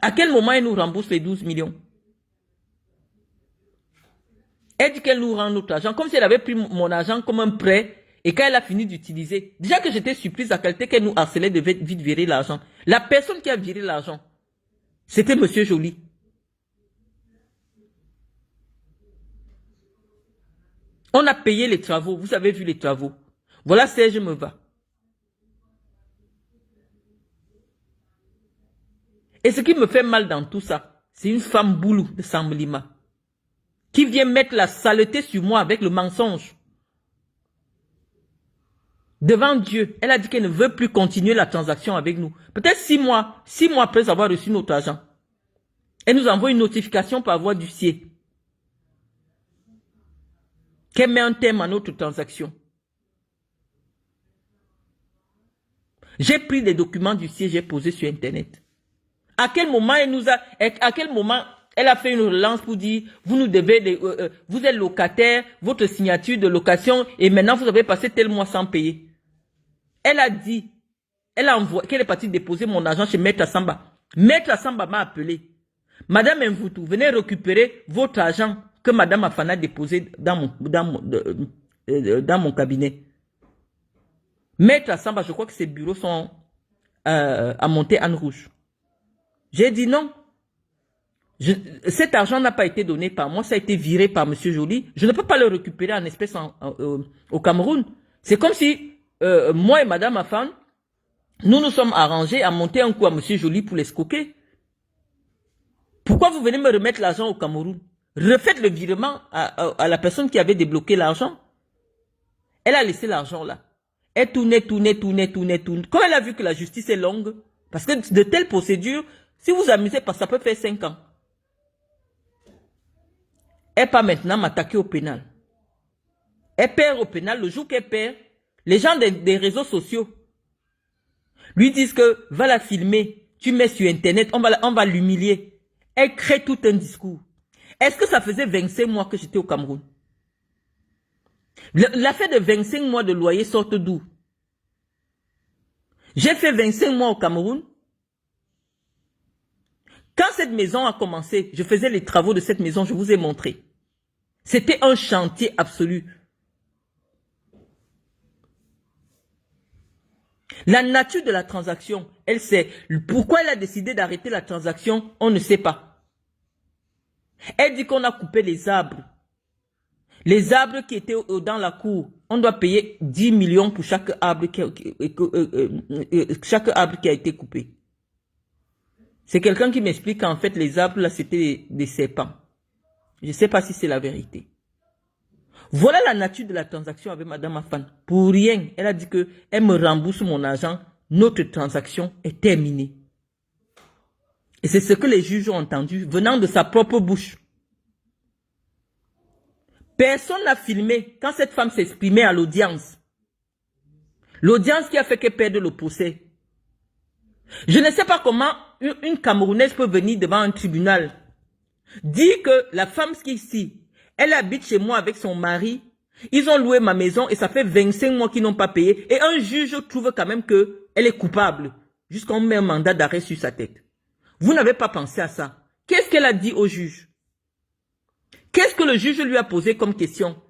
[SPEAKER 1] À quel moment elle nous rembourse les 12 millions? Elle dit qu'elle nous rend notre argent, comme si elle avait pris mon argent comme un prêt, et quand elle a fini d'utiliser, déjà que j'étais surprise à qualité qu'elle nous harcelait de vite virer l'argent. La personne qui a viré l'argent, c'était Monsieur Joly. On a payé les travaux, vous avez vu les travaux. Voilà Serge me va. Et ce qui me fait mal dans tout ça, c'est une femme boulou de Samblima qui vient mettre la saleté sur moi avec le mensonge. Devant Dieu, elle a dit qu'elle ne veut plus continuer la transaction avec nous. Peut-être 6 mois après avoir reçu notre argent. Elle nous envoie une notification par voie d'huissier. Qu'elle met un terme à notre transaction. J'ai pris des documents d'huissier, j'ai posé sur Internet. À quel moment elle a fait une relance pour dire, vous nous devez, vous êtes locataire, votre signature de location, et maintenant vous avez passé tel mois sans payer. Elle a dit, elle a envoyé, qu'elle est partie déposer mon argent chez Maître Assamba. Maître Assamba m'a appelé. Madame Mvoutou, venez récupérer votre argent que Madame Afana a déposé dans mon cabinet. Maître Assamba, je crois que ses bureaux sont à Monter-Anne-Rouge. J'ai dit non. Cet argent n'a pas été donné par moi, ça a été viré par M. Joly. Je ne peux pas le récupérer en espèces au Cameroun. C'est comme si moi et Madame Afan, Nous nous sommes arrangés à monter un coup à M. Joly pour l'escroquer. Pourquoi vous venez me remettre l'argent au Cameroun? Refaites le virement à la personne qui avait débloqué l'argent. Elle a laissé l'argent là. Elle tournait. Comme elle a vu que la justice est longue, parce que de telles procédures, si vous amusez pas, ça peut faire 5 ans. Elle part maintenant m'attaquer au pénal. Elle perd au pénal. Le jour qu'elle perd, les gens des réseaux sociaux lui disent que va la filmer, tu mets sur internet, on va l'humilier. Elle crée tout un discours. Est-ce que ça faisait 25 mois que j'étais au Cameroun? L'affaire de 25 mois de loyer sort d'où? J'ai fait 25 mois au Cameroun. Quand cette maison a commencé, je faisais les travaux de cette maison, je vous ai montré. C'était un chantier absolu. La nature de la transaction, elle sait. Pourquoi elle a décidé d'arrêter la transaction, on ne sait pas. Elle dit qu'on a coupé les arbres. Les arbres qui étaient dans la cour, on doit payer 10 millions pour chaque arbre qui a été coupé. C'est quelqu'un qui m'explique qu'en fait, les arbres, là, c'était des serpents. Je ne sais pas si c'est la vérité. Voilà la nature de la transaction avec Madame Afan. Pour rien, elle a dit qu'elle me rembourse mon argent. Notre transaction est terminée. Et c'est ce que les juges ont entendu venant de sa propre bouche. Personne n'a filmé quand cette femme s'exprimait à l'audience. L'audience qui a fait qu'elle perde le procès. Je ne sais pas comment une Camerounaise peut venir devant un tribunal. Dire que la femme qui ici, elle habite chez moi avec son mari. Ils ont loué ma maison et ça fait 25 mois qu'ils n'ont pas payé. Et un juge trouve quand même qu'elle est coupable. Jusqu'à met un mandat d'arrêt sur sa tête. Vous n'avez pas pensé à ça. Qu'est-ce qu'elle a dit au juge? Qu'est-ce que le juge lui a posé comme question?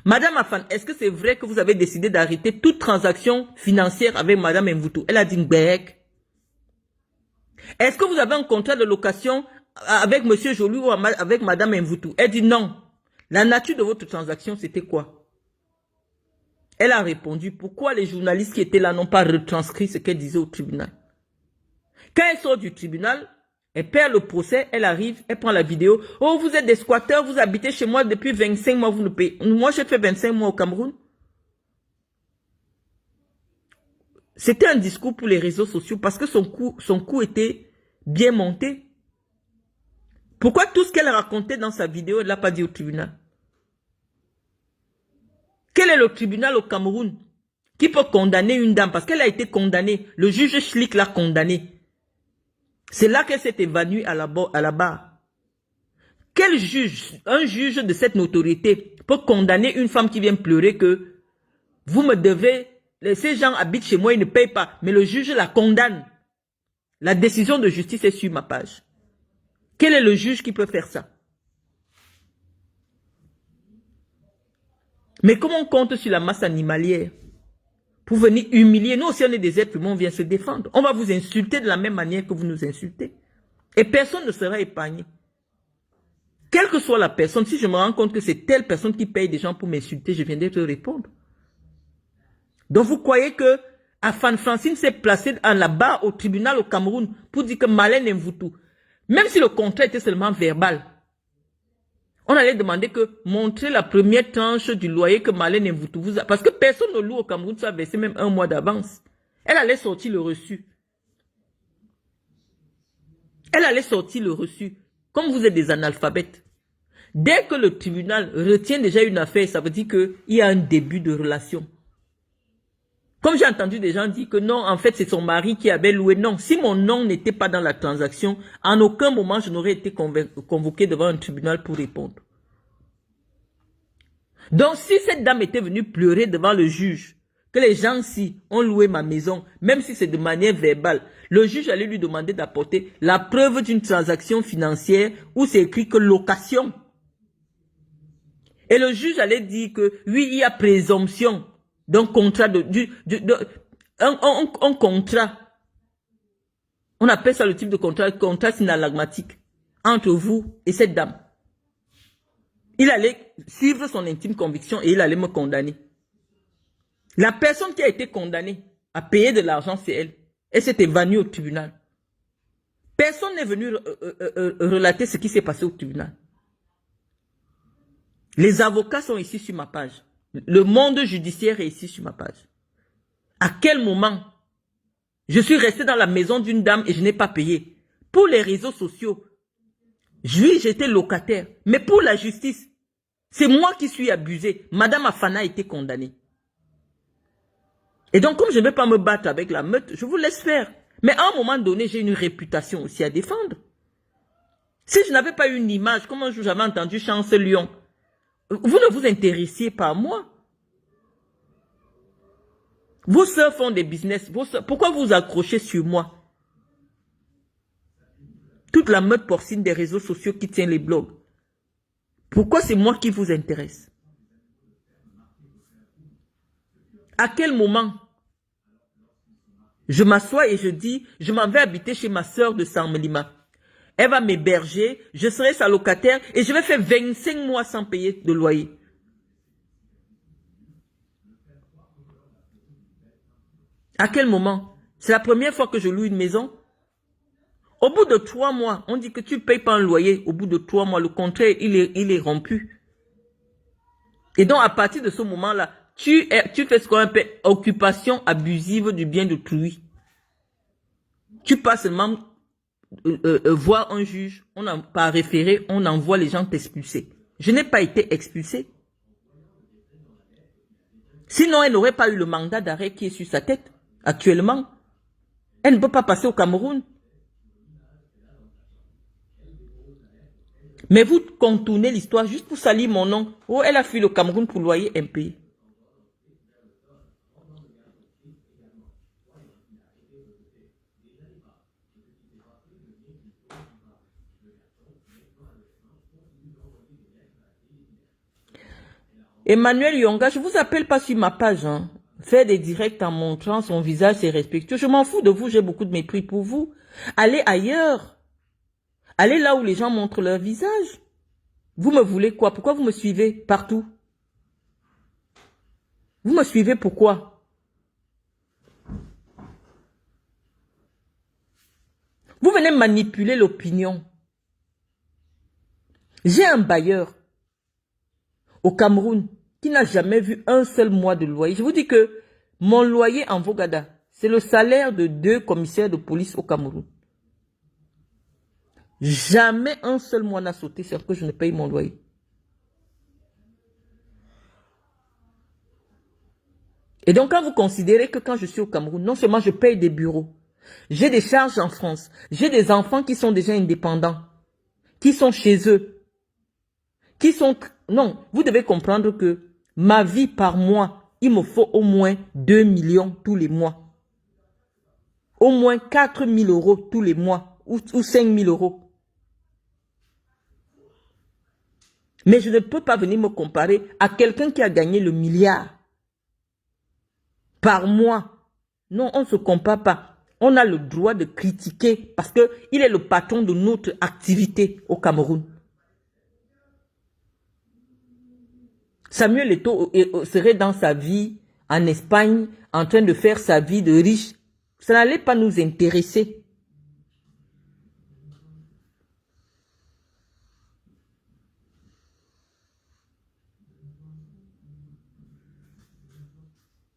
[SPEAKER 1] Madame Afan, est-ce que c'est vrai que vous avez décidé d'arrêter toute transaction financière avec Madame Mvoutou? Elle a dit Mbek. Est-ce que vous avez un contrat de location avec Monsieur Joly ou avec Madame Mvoutou? Elle dit non. La nature de votre transaction, c'était quoi? Elle a répondu, pourquoi les journalistes qui étaient là n'ont pas retranscrit ce qu'elle disait au tribunal? Quand elle sort du tribunal, elle perd le procès, elle arrive, elle prend la vidéo. Oh, vous êtes des squatteurs, vous habitez chez moi depuis 25 mois, vous ne payez. Moi, j'ai fait 25 mois au Cameroun. C'était un discours pour les réseaux sociaux parce que son coup était bien monté. Pourquoi tout ce qu'elle racontait dans sa vidéo, elle ne l'a pas dit au tribunal? Quel est le tribunal au Cameroun qui peut condamner une dame? Parce qu'elle a été condamnée. Le juge Schlick l'a condamnée. C'est là qu'elle s'est évanouie à la barre. Quel juge, un juge de cette notoriété, peut condamner une femme qui vient pleurer que vous me devez, ces gens habitent chez moi, ils ne payent pas, mais le juge la condamne. La décision de justice est sur ma page. Quel est le juge qui peut faire ça? Mais comment on compte sur la masse animalière pour venir humilier? Nous aussi, on est des êtres humains, on vient se défendre. On va vous insulter de la même manière que vous nous insultez. Et personne ne sera épargné. Quelle que soit la personne, si je me rends compte que c'est telle personne qui paye des gens pour m'insulter, je viendrai te répondre. Donc vous croyez que Afan Francine s'est placée là-bas au tribunal au Cameroun pour dire que Marlène Mvoutou, même si le contrat était seulement verbal, on allait demander que montrer la première tranche du loyer que Marlène Mvoutou vous a... Parce que personne ne loue au Cameroun, ça a versé même un mois d'avance. Elle allait sortir le reçu. Elle allait sortir le reçu. Comme vous êtes des analphabètes. Dès que le tribunal retient déjà une affaire, ça veut dire qu'il y a un début de relation. Comme j'ai entendu des gens dire que non, en fait, c'est son mari qui avait loué. Non, si mon nom n'était pas dans la transaction, en aucun moment, je n'aurais été convoqué devant un tribunal pour répondre. Donc, si cette dame était venue pleurer devant le juge, que les gens-ci ont loué ma maison, même si c'est de manière verbale, le juge allait lui demander d'apporter la preuve d'une transaction financière où c'est écrit que location. Et le juge allait dire que oui, il y a présomption d'un contrat un contrat. On appelle ça le type de contrat synalagmatique entre vous et cette dame. Il allait suivre son intime conviction et il allait me condamner. La personne qui a été condamnée à payer de l'argent, c'est elle. Elle s'est évanouie au tribunal. Personne n'est venu relater ce qui s'est passé au tribunal. Les avocats sont ici sur ma page. Le monde judiciaire est ici sur ma page. À quel moment je suis resté dans la maison d'une dame et je n'ai pas payé? Pour les réseaux sociaux, j'étais locataire. Mais pour la justice, c'est moi qui suis abusé. Madame Afana a été condamnée. Et donc, comme je ne vais pas me battre avec la meute, je vous laisse faire. Mais à un moment donné, j'ai une réputation aussi à défendre. Si je n'avais pas eu une image, comme un jour j'avais entendu Chance Lyon, vous ne vous intéressiez pas à moi. Vos soeurs font des business. Pourquoi vous accrochez sur moi? Toute la meute porcine des réseaux sociaux qui tient les blogs. Pourquoi c'est moi qui vous intéresse? À quel moment je m'assois et je dis, je m'en vais habiter chez ma soeur de Saint-Melima. Elle va m'héberger, je serai sa locataire et je vais faire 25 mois sans payer de loyer. À quel moment? C'est la première fois que je loue une maison. Au bout de 3 mois, on dit que tu ne payes pas un loyer. Au bout de 3 mois, le contrat, il est rompu. Et donc, à partir de ce moment-là, tu fais ce qu'on appelle occupation abusive du bien d'autrui. Tu passes seulement voir un juge, par référé, on envoie les gens t'expulser. Je n'ai pas été expulsé. Sinon, elle n'aurait pas eu le mandat d'arrêt qui est sur sa tête. Actuellement, elle ne peut pas passer au Cameroun. Mais vous contournez l'histoire juste pour salir mon nom. Oh, elle a fui le Cameroun pour loyer impayé. Emmanuel Yonga, je ne vous appelle pas sur ma page. Hein. Faire des directs en montrant son visage, c'est respectueux. Je m'en fous de vous, j'ai beaucoup de mépris pour vous. Allez ailleurs. Allez là où les gens montrent leur visage. Vous me voulez quoi? Pourquoi vous me suivez partout? Vous me suivez pourquoi? Vous venez manipuler l'opinion. J'ai un bailleur au Cameroun qui n'a jamais vu un seul mois de loyer. Je vous dis que mon loyer en Vogada, c'est le salaire de 2 commissaires de police au Cameroun. Jamais un seul mois n'a sauté sur que je ne paye mon loyer. Et donc, quand vous considérez que quand je suis au Cameroun, non seulement je paye des bureaux, j'ai des charges en France, j'ai des enfants qui sont déjà indépendants, qui sont chez eux, qui sont... Non, vous devez comprendre que ma vie par mois, il me faut au moins 2 millions tous les mois. Au moins 4 000 euros tous les mois, ou 5 000 euros. Mais je ne peux pas venir me comparer à quelqu'un qui a gagné le milliard par mois. Non, on ne se compare pas. On a le droit de critiquer parce qu'il est le patron de notre activité au Cameroun. Samuel Eto'o serait dans sa vie en Espagne, en train de faire sa vie de riche. Ça n'allait pas nous intéresser.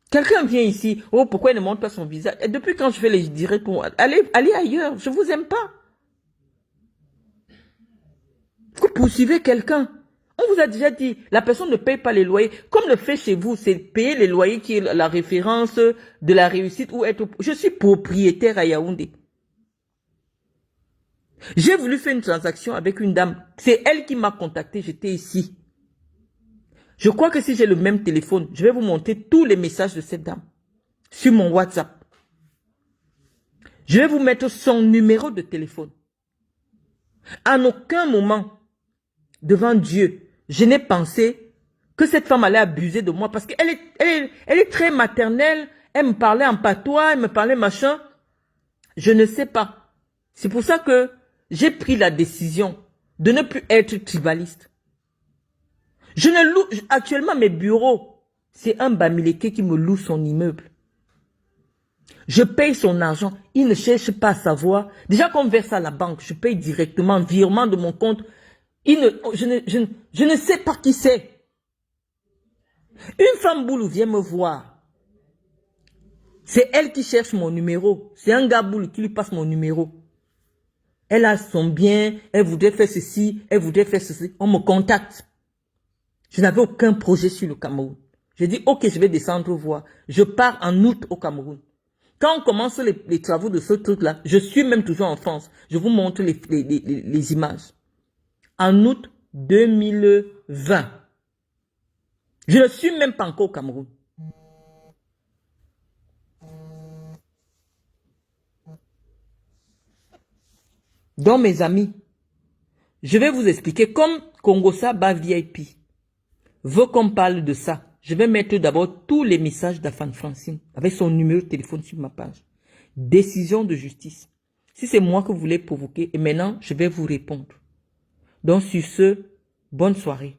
[SPEAKER 1] Quelqu'un vient ici, oh pourquoi il ne montre pas son visage? Et depuis quand je fais les directs pour allez ailleurs, je vous aime pas. Vous poursuivez quelqu'un. On vous a déjà dit, la personne ne paye pas les loyers. Comme le fait chez vous, c'est payer les loyers qui est la référence de la réussite ou être... Je suis propriétaire à Yaoundé. J'ai voulu faire une transaction avec une dame. C'est elle qui m'a contacté, j'étais ici. Je crois que si j'ai le même téléphone, je vais vous montrer tous les messages de cette dame sur mon WhatsApp. Je vais vous mettre son numéro de téléphone. En aucun moment, devant Dieu, je n'ai pensé que cette femme allait abuser de moi parce qu'elle est très maternelle. Elle me parlait en patois, elle me parlait machin. Je ne sais pas. C'est pour ça que j'ai pris la décision de ne plus être tribaliste. Je ne loue, actuellement mes bureaux, c'est un Bamileke qui me loue son immeuble. Je paye son argent. Il ne cherche pas à savoir. Déjà qu'on verse à la banque, je paye directement, virement de mon compte. Je ne sais pas qui c'est. Une femme boulou vient me voir. C'est elle qui cherche mon numéro. C'est un gars boulou qui lui passe mon numéro. Elle a son bien, elle voudrait faire ceci, elle voudrait faire ceci. On me contacte. Je n'avais aucun projet sur le Cameroun. J'ai dit, ok, je vais descendre voir. Je pars en août au Cameroun. Quand on commence les travaux de ce truc-là, je suis même toujours en France. Je vous montre les images. En août 2020. Je ne suis même pas encore au Cameroun. Donc, mes amis, je vais vous expliquer. Comme Congosa Ba VIP veut qu'on parle de ça, je vais mettre d'abord tous les messages d'Afan Francine avec son numéro de téléphone sur ma page. Décision de justice. Si c'est moi que vous voulez provoquer, et maintenant, je vais vous répondre. Donc, sur ce, bonne soirée.